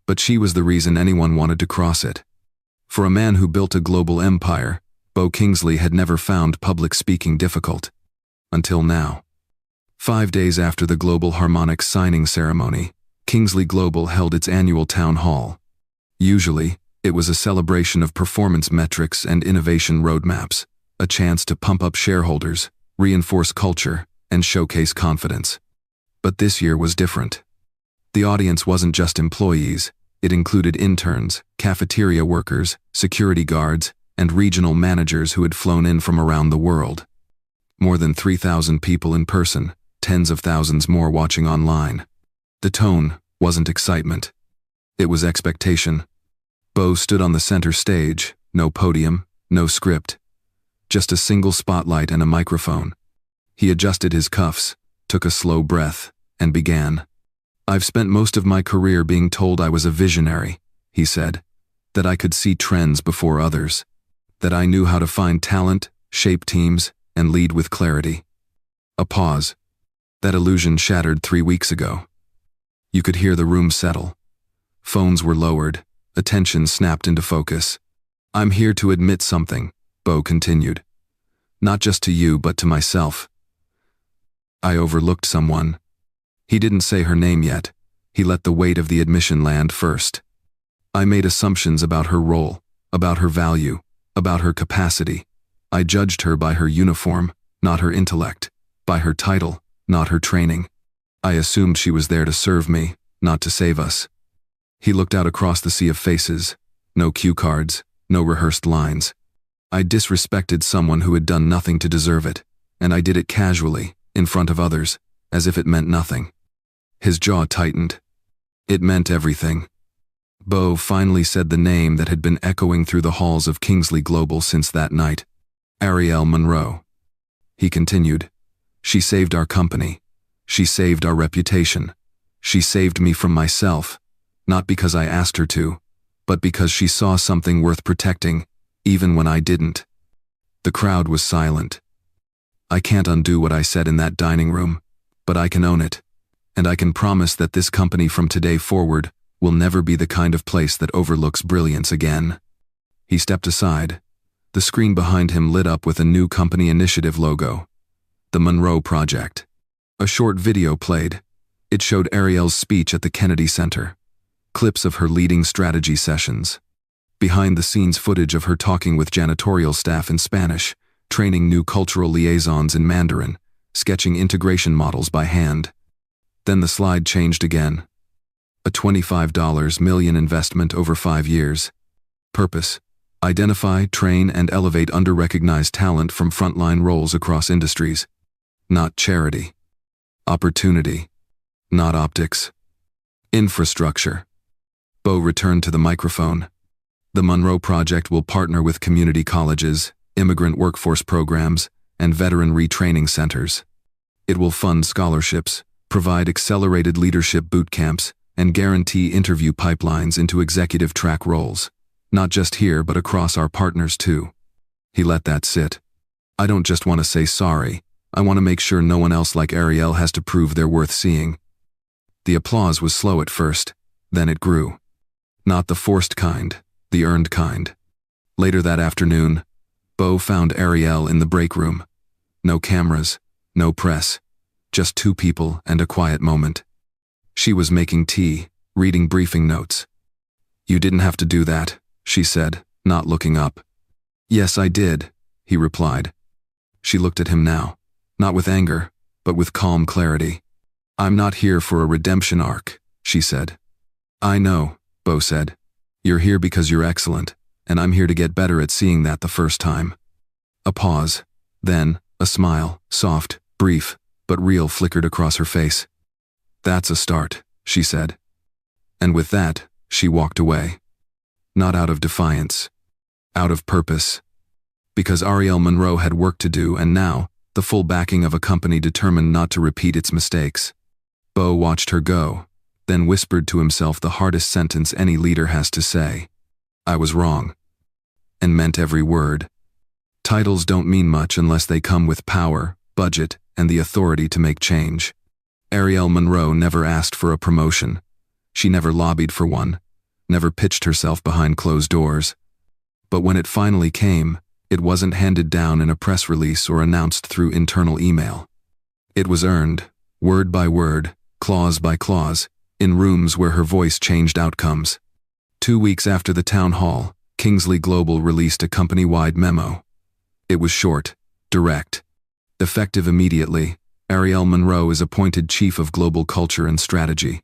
But she was the reason anyone wanted to cross it. For a man who built a global empire, Bo Kingsley had never found public speaking difficult. Until now. 5 days after the Global Harmonics signing ceremony, Kingsley Global held its annual town hall. Usually, it was a celebration of performance metrics and innovation roadmaps, a chance to pump up shareholders, reinforce culture, and showcase confidence. But this year was different. The audience wasn't just employees, it included interns, cafeteria workers, security guards, and regional managers who had flown in from around the world. More than 3,000 people in person, tens of thousands more watching online. The tone wasn't excitement. It was expectation. Bo stood on the center stage, no podium, no script. Just a single spotlight and a microphone. He adjusted his cuffs, took a slow breath, and began. "I've spent most of my career being told I was a visionary," he said, "that I could see trends before others, that I knew how to find talent, shape teams, and lead with clarity." A pause. That illusion shattered 3 weeks ago. You could hear the room settle. Phones were lowered, attention snapped into focus. "I'm here to admit something," Bo continued. "Not just to you, but to myself. I overlooked someone." He didn't say her name yet. He let the weight of the admission land first. "I made assumptions about her role, about her value, about her capacity. I judged her by her uniform, not her intellect, by her title, not her training. I assumed she was there to serve me, not to save us." He looked out across the sea of faces. No cue cards, no rehearsed lines. "I disrespected someone who had done nothing to deserve it, and I did it casually, in front of others, as if it meant nothing." His jaw tightened. It meant everything. Bo finally said the name that had been echoing through the halls of Kingsley Global since that night. Arielle Monroe. He continued. "She saved our company. She saved our reputation. She saved me from myself, not because I asked her to, but because she saw something worth protecting, even when I didn't." The crowd was silent. I can't undo what I said in that dining room, but I can own it. And I can promise that this company from today forward will never be the kind of place that overlooks brilliance again. He stepped aside. The screen behind him lit up with a new company initiative logo. The Monroe Project. A short video played. It showed Arielle's speech at the Kennedy Center. Clips of her leading strategy sessions. Behind-the-scenes footage of her talking with janitorial staff in Spanish, training new cultural liaisons in Mandarin, sketching integration models by hand. Then the slide changed again. A $25 million investment over 5 years. Purpose: identify, train, and elevate under-recognized talent from frontline roles across industries. Not charity. Opportunity. Not optics. Infrastructure. Bo returned to the microphone. The Monroe Project will partner with community colleges, immigrant workforce programs, and veteran retraining centers. It will fund scholarships, provide accelerated leadership boot camps, and guarantee interview pipelines into executive track roles, not just here but across our partners too. He let that sit. "I don't just want to say sorry, I want to make sure no one else like Arielle has to prove they're worth seeing." The applause was slow at first, then it grew. Not the forced kind, the earned kind. Later that afternoon, Bo found Arielle in the break room. No cameras, no press. Just 2 people and a quiet moment. She was making tea, reading briefing notes. "You didn't have to do that," she said, not looking up. "Yes, I did," he replied. She looked at him now, not with anger, but with calm clarity. "I'm not here for a redemption arc," she said. "I know," Bo said. You're here because you're excellent, and I'm here to get better at seeing that the first time. A pause. Then, a smile, soft, brief, but real, flickered across her face. That's a start, she said. And with that, she walked away. Not out of defiance. Out of purpose. Because Arielle Monroe had work to do, and now, the full backing of a company determined not to repeat its mistakes. Bo watched her go, then whispered to himself the hardest sentence any leader has to say. I was wrong. And meant every word. Titles don't mean much unless they come with power, budget, and the authority to make change. Arielle Monroe never asked for a promotion. She never lobbied for one, never pitched herself behind closed doors. But when it finally came, it wasn't handed down in a press release or announced through internal email. It was earned, word by word, clause by clause, in rooms where her voice changed outcomes. 2 weeks after the town hall, Kingsley Global released a company-wide memo. It was short, direct. Effective immediately, Arielle Monroe is appointed Chief of Global Culture and Strategy.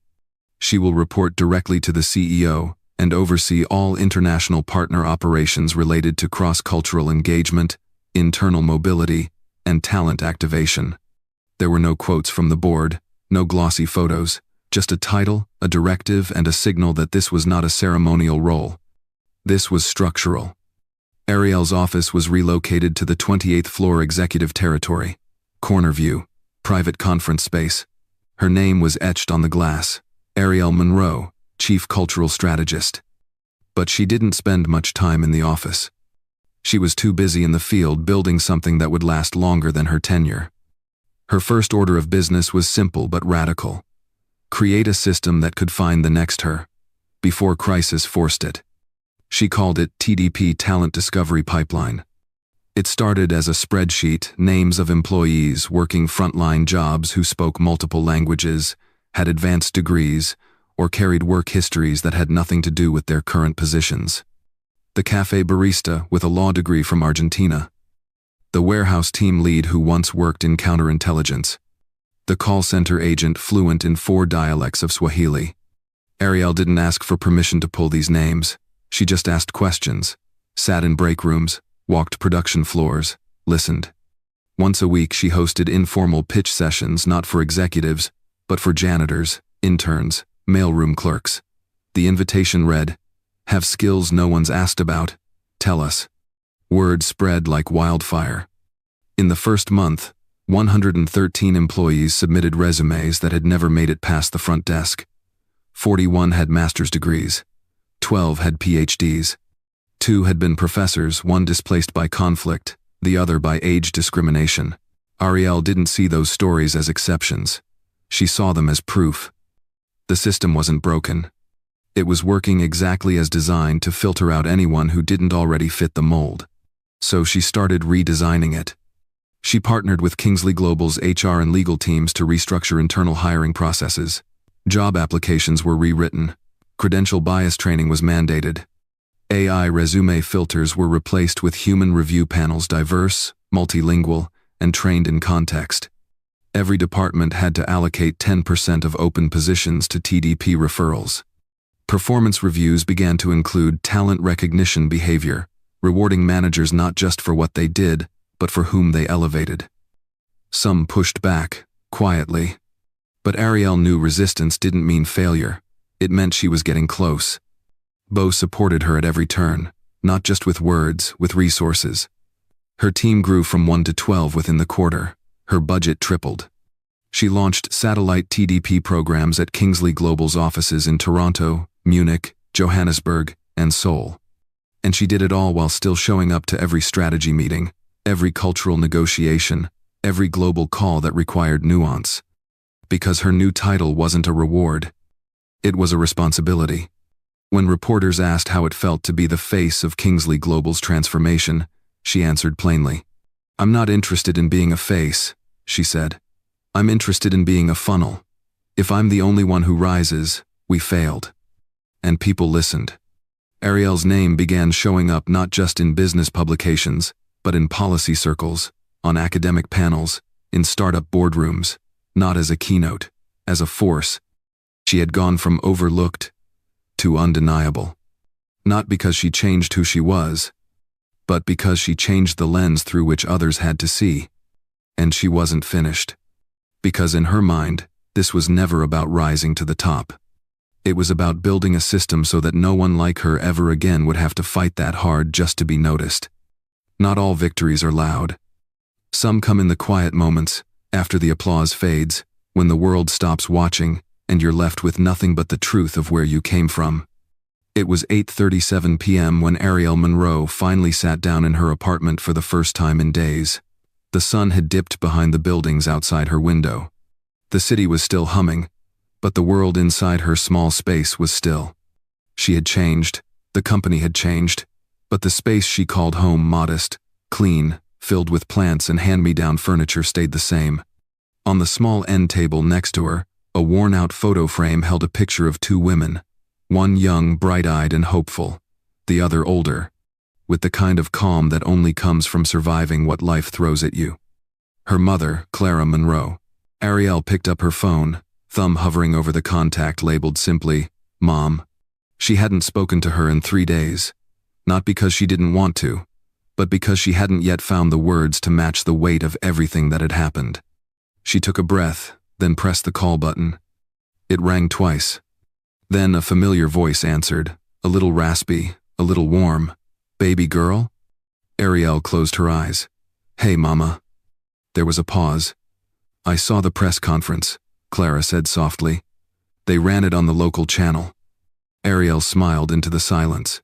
She will report directly to the CEO and oversee all international partner operations related to cross-cultural engagement, internal mobility, and talent activation. There were no quotes from the board, no glossy photos, just a title, a directive, and a signal that this was not a ceremonial role. This was structural. Arielle's office was relocated to the 28th floor executive territory, corner view, private conference space. Her name was etched on the glass, Arielle Monroe, Chief Cultural Strategist. But she didn't spend much time in the office. She was too busy in the field building something that would last longer than her tenure. Her first order of business was simple but radical. Create a system that could find the next her, before crisis forced it. She called it TDP Talent Discovery Pipeline. It started as a spreadsheet, names of employees working frontline jobs who spoke multiple languages, had advanced degrees, or carried work histories that had nothing to do with their current positions. The cafe barista with a law degree from Argentina. The warehouse team lead who once worked in counterintelligence. The call center agent fluent in 4 dialects of Swahili. Arielle didn't ask for permission to pull these names. She just asked questions, sat in break rooms, walked production floors, listened. Once a week she hosted informal pitch sessions not for executives, but for janitors, interns, mailroom clerks. The invitation read, "Have skills no one's asked about? Tell us." Word spread like wildfire. In the first month, 113 employees submitted resumes that had never made it past the front desk. 41 had master's degrees. 12 had PhDs. 2 had been professors, one displaced by conflict, the other by age discrimination. Arielle didn't see those stories as exceptions. She saw them as proof. The system wasn't broken. It was working exactly as designed to filter out anyone who didn't already fit the mold. So she started redesigning it. She partnered with Kingsley Global's HR and legal teams to restructure internal hiring processes. Job applications were rewritten. Credential bias training was mandated. AI resume filters were replaced with human review panels diverse, multilingual, and trained in context. Every department had to allocate 10% of open positions to TDP referrals. Performance reviews began to include talent recognition behavior, rewarding managers not just for what they did, but for whom they elevated. Some pushed back, quietly. But Arielle knew resistance didn't mean failure. It meant she was getting close. Bo supported her at every turn, not just with words, with resources. Her team grew from 1 to 12 within the quarter. Her budget tripled. She launched satellite TDP programs at Kingsley Global's offices in Toronto, Munich, Johannesburg, and Seoul. And she did it all while still showing up to every strategy meeting, every cultural negotiation, every global call that required nuance. Because her new title wasn't a reward. It was a responsibility. When reporters asked how it felt to be the face of Kingsley Global's transformation, she answered plainly. "I'm not interested in being a face," she said. "I'm interested in being a funnel. If I'm the only one who rises, we failed." And people listened. Arielle's name began showing up not just in business publications, but in policy circles, on academic panels, in startup boardrooms, not as a keynote, as a force. She had gone from overlooked to undeniable. Not because she changed who she was, but because she changed the lens through which others had to see. And she wasn't finished. Because in her mind, this was never about rising to the top. It was about building a system so that no one like her ever again would have to fight that hard just to be noticed. Not all victories are loud. Some come in the quiet moments, after the applause fades, when the world stops watching, and you're left with nothing but the truth of where you came from. It was 8:37 p.m. when Arielle Monroe finally sat down in her apartment for the first time in days. The sun had dipped behind the buildings outside her window. The city was still humming, but the world inside her small space was still. She had changed, the company had changed, but the space she called home, modest, clean, filled with plants and hand-me-down furniture, stayed the same. On the small end table next to her, a worn-out photo frame held a picture of two women, one young, bright-eyed and hopeful, the other older, with the kind of calm that only comes from surviving what life throws at you. Her mother, Clara Monroe. Arielle picked up her phone, thumb hovering over the contact labeled simply, Mom. She hadn't spoken to her in 3 days, not because she didn't want to, but because she hadn't yet found the words to match the weight of everything that had happened. She took a breath, then pressed the call button. It rang twice. Then a familiar voice answered, a little raspy, a little warm. Baby girl? Arielle closed her eyes. Hey, Mama. There was a pause. I saw the press conference, Clara said softly. They ran it on the local channel. Arielle smiled into the silence.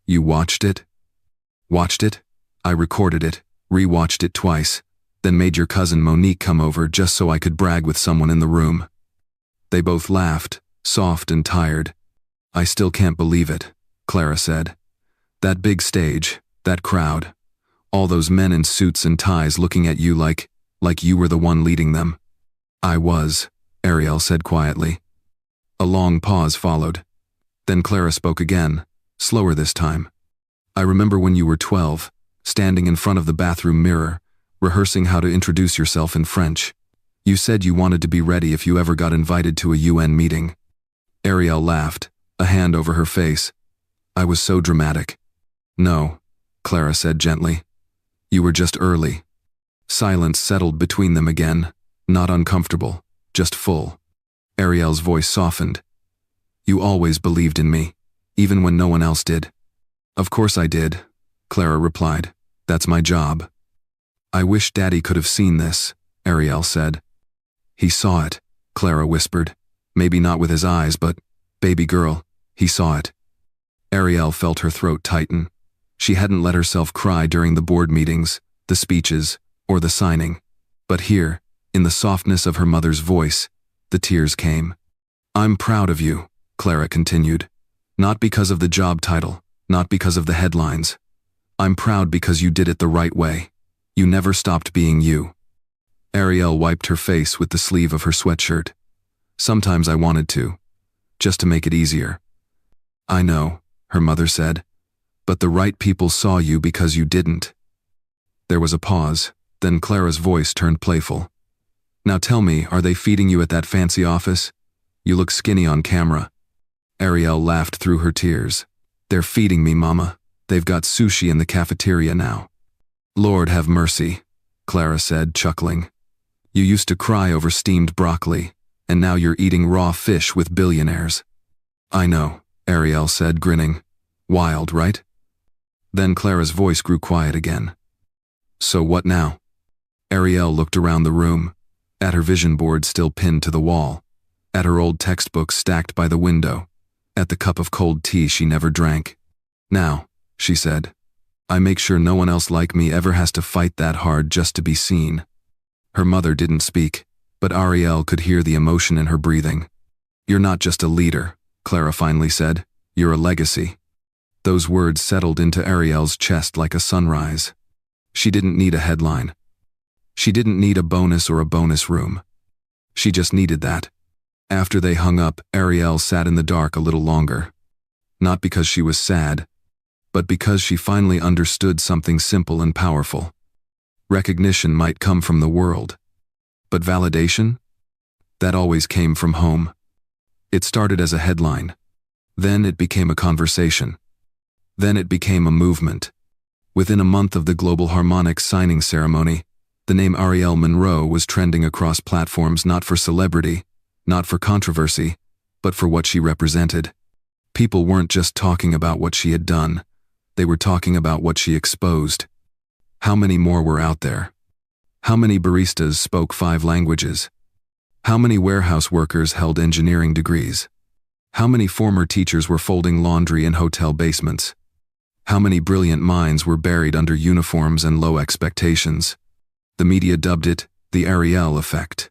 You watched it? Watched it? I recorded it, re-watched it twice, then made your cousin Monique come over just so I could brag with someone in the room. They both laughed, soft and tired. I still can't believe it, Clara said. That big stage, that crowd, all those men in suits and ties looking at you like you were the one leading them. I was, Arielle said quietly. A long pause followed. Then Clara spoke again, slower this time. I remember when you were 12, standing in front of the bathroom mirror, rehearsing how to introduce yourself in French. You said you wanted to be ready if you ever got invited to a UN meeting. Arielle laughed, a hand over her face. I was so dramatic. No, Clara said gently. You were just early. Silence settled between them again, not uncomfortable, just full. Arielle's voice softened. You always believed in me, even when no one else did. Of course I did, Clara replied. That's my job. I wish Daddy could have seen this, Arielle said. He saw it, Clara whispered. Maybe not with his eyes, but, baby girl, he saw it. Arielle felt her throat tighten. She hadn't let herself cry during the board meetings, the speeches, or the signing. But here, in the softness of her mother's voice, the tears came. I'm proud of you, Clara continued. Not because of the job title, not because of the headlines. I'm proud because you did it the right way. You never stopped being you. Arielle wiped her face with the sleeve of her sweatshirt. Sometimes I wanted to, just to make it easier. I know, her mother said, but the right people saw you because you didn't. There was a pause, then Clara's voice turned playful. Now tell me, are they feeding you at that fancy office? You look skinny on camera. Arielle laughed through her tears. They're feeding me, Mama. They've got sushi in the cafeteria now. Lord have mercy, Clara said, chuckling. You used to cry over steamed broccoli, and now you're eating raw fish with billionaires. I know, Arielle said, grinning. Wild, right? Then Clara's voice grew quiet again. So what now? Arielle looked around the room, at her vision board still pinned to the wall, at her old textbooks stacked by the window, at the cup of cold tea she never drank. Now, she said, I make sure no one else like me ever has to fight that hard just to be seen. Her mother didn't speak, but Arielle could hear the emotion in her breathing. You're not just a leader, Clara finally said. You're a legacy. Those words settled into Arielle's chest like a sunrise. She didn't need a headline. She didn't need a bonus or a bonus room. She just needed that. After they hung up, Arielle sat in the dark a little longer. Not because she was sad, but because she finally understood something simple and powerful. Recognition might come from the world, but validation? That always came from home. It started as a headline. Then it became a conversation. Then it became a movement. Within a month of the Global Harmonics signing ceremony, the name Arielle Monroe was trending across platforms not for celebrity, not for controversy, but for what she represented. People weren't just talking about what she had done, they were talking about what she exposed. How many more were out there? How many baristas spoke 5 languages? How many warehouse workers held engineering degrees? How many former teachers were folding laundry in hotel basements? How many brilliant minds were buried under uniforms and low expectations? The media dubbed it the Arielle effect.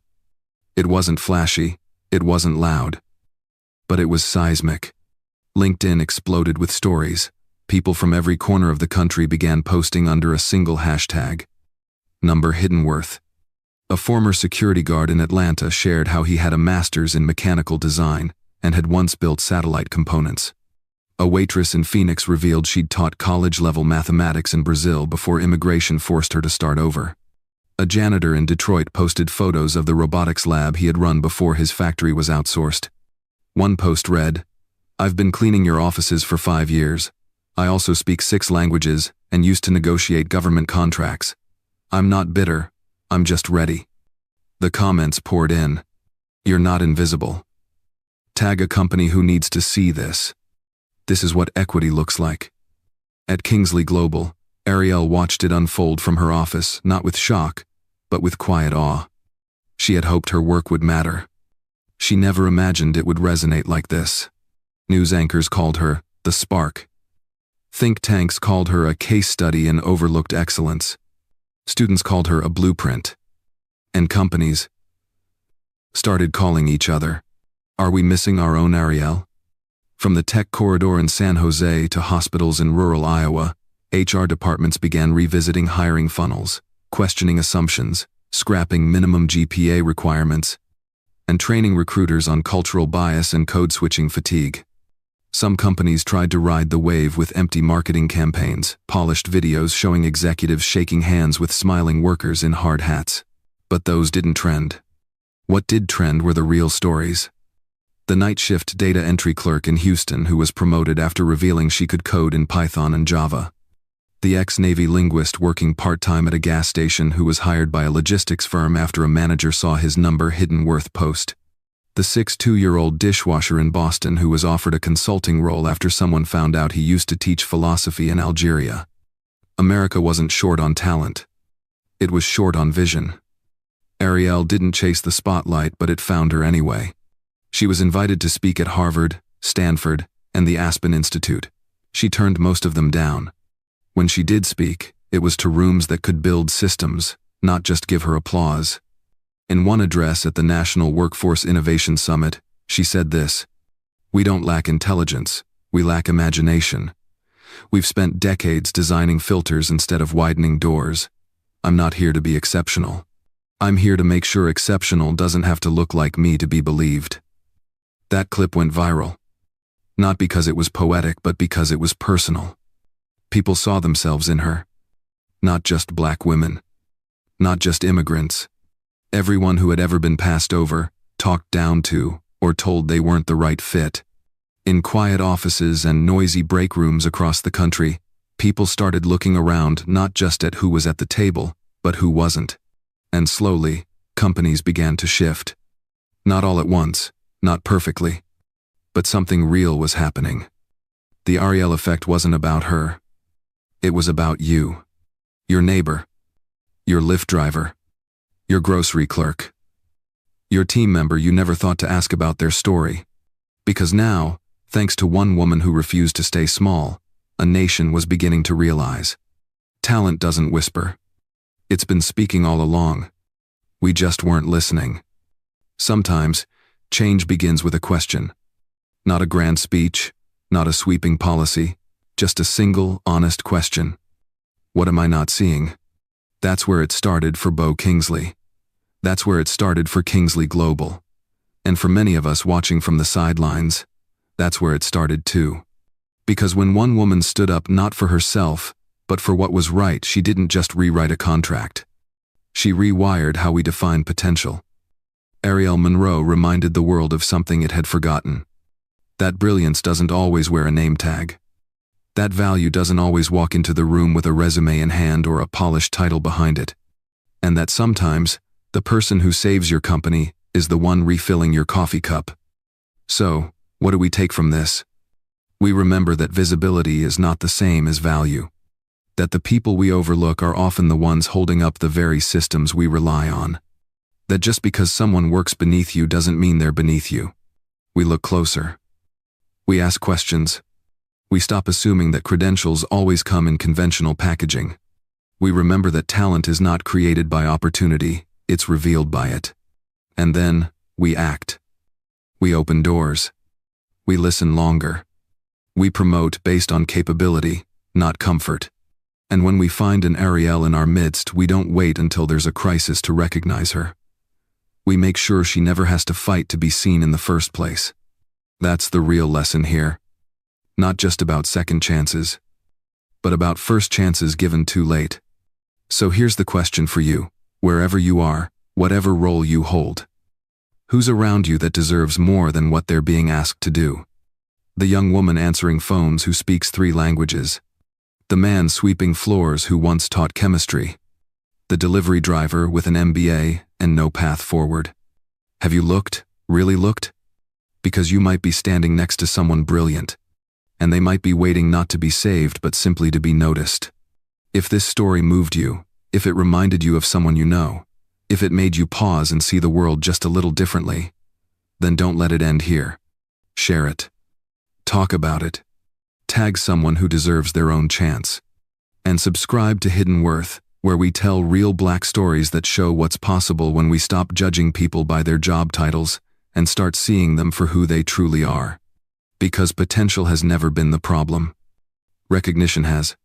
It wasn't flashy, it wasn't loud, but it was seismic. LinkedIn exploded with stories. People from every corner of the country began posting under a single hashtag. Number hidden worth. A former security guard in Atlanta shared how he had a master's in mechanical design and had once built satellite components. A waitress in Phoenix revealed she'd taught college-level mathematics in Brazil before immigration forced her to start over. A janitor in Detroit posted photos of the robotics lab he had run before his factory was outsourced. One post read, "I've been cleaning your offices for 5 years. I also speak 6 languages and used to negotiate government contracts. I'm not bitter, I'm just ready." The comments poured in. "You're not invisible. Tag a company who needs to see this. This is what equity looks like." At Kingsley Global, Arielle watched it unfold from her office, not with shock, but with quiet awe. She had hoped her work would matter. She never imagined it would resonate like this. News anchors called her the spark. Think tanks called her a case study in overlooked excellence. Students called her a blueprint. And companies started calling each other. Are we missing our own Arielle? From the tech corridor in San Jose to hospitals in rural Iowa, HR departments began revisiting hiring funnels, questioning assumptions, scrapping minimum GPA requirements, and training recruiters on cultural bias and code-switching fatigue. Some companies tried to ride the wave with empty marketing campaigns, polished videos showing executives shaking hands with smiling workers in hard hats. But those didn't trend. What did trend were the real stories. The night shift data entry clerk in Houston who was promoted after revealing she could code in Python and Java. The ex-Navy linguist working part-time at a gas station who was hired by a logistics firm after a manager saw his number hidden worth post. The 62-year-old dishwasher in Boston who was offered a consulting role after someone found out he used to teach philosophy in Algeria. America wasn't short on talent. It was short on vision. Arielle didn't chase the spotlight, but it found her anyway. She was invited to speak at Harvard, Stanford, and the Aspen Institute. She turned most of them down. When she did speak, it was to rooms that could build systems, not just give her applause. In one address at the National Workforce Innovation Summit, she said this: "We don't lack intelligence, we lack imagination. We've spent decades designing filters instead of widening doors. I'm not here to be exceptional. I'm here to make sure exceptional doesn't have to look like me to be believed." That clip went viral. Not because it was poetic, but because it was personal. People saw themselves in her. Not just black women. Not just immigrants. Everyone who had ever been passed over, talked down to, or told they weren't the right fit. In quiet offices and noisy break rooms across the country, people started looking around not just at who was at the table, but who wasn't. And slowly, companies began to shift. Not all at once, not perfectly, but something real was happening. The Arielle effect wasn't about her. It was about you, your neighbor, your Lyft driver, your grocery clerk, your team member you never thought to ask about their story. Because now, thanks to one woman who refused to stay small, a nation was beginning to realize. Talent doesn't whisper. It's been speaking all along. We just weren't listening. Sometimes, change begins with a question. Not a grand speech, not a sweeping policy, just a single, honest question. What am I not seeing? That's where it started for Bo Kingsley. That's where it started for Kingsley Global. And for many of us watching from the sidelines, that's where it started too. Because when one woman stood up not for herself, but for what was right, she didn't just rewrite a contract. She rewired how we define potential. Arielle Monroe reminded the world of something it had forgotten. That brilliance doesn't always wear a name tag. That value doesn't always walk into the room with a resume in hand or a polished title behind it. And that sometimes, the person who saves your company is the one refilling your coffee cup. So, what do we take from this? We remember that visibility is not the same as value. That the people we overlook are often the ones holding up the very systems we rely on. That just because someone works beneath you doesn't mean they're beneath you. We look closer. We ask questions. We stop assuming that credentials always come in conventional packaging. We remember that talent is not created by opportunity, it's revealed by it. And then, we act. We open doors. We listen longer. We promote based on capability, not comfort. And when we find an Arielle in our midst, we don't wait until there's a crisis to recognize her. We make sure she never has to fight to be seen in the first place. That's the real lesson here. Not just about second chances, but about first chances given too late. So here's the question for you, wherever you are, whatever role you hold. Who's around you that deserves more than what they're being asked to do? The young woman answering phones who speaks 3 languages. The man sweeping floors who once taught chemistry. The delivery driver with an MBA and no path forward. Have you looked, really looked? Because you might be standing next to someone brilliant, and they might be waiting not to be saved but simply to be noticed. If this story moved you, if it reminded you of someone you know, if it made you pause and see the world just a little differently, then don't let it end here. Share it. Talk about it. Tag someone who deserves their own chance. And subscribe to Hidden Worth, where we tell real Black stories that show what's possible when we stop judging people by their job titles and start seeing them for who they truly are. Because potential has never been the problem. Recognition has.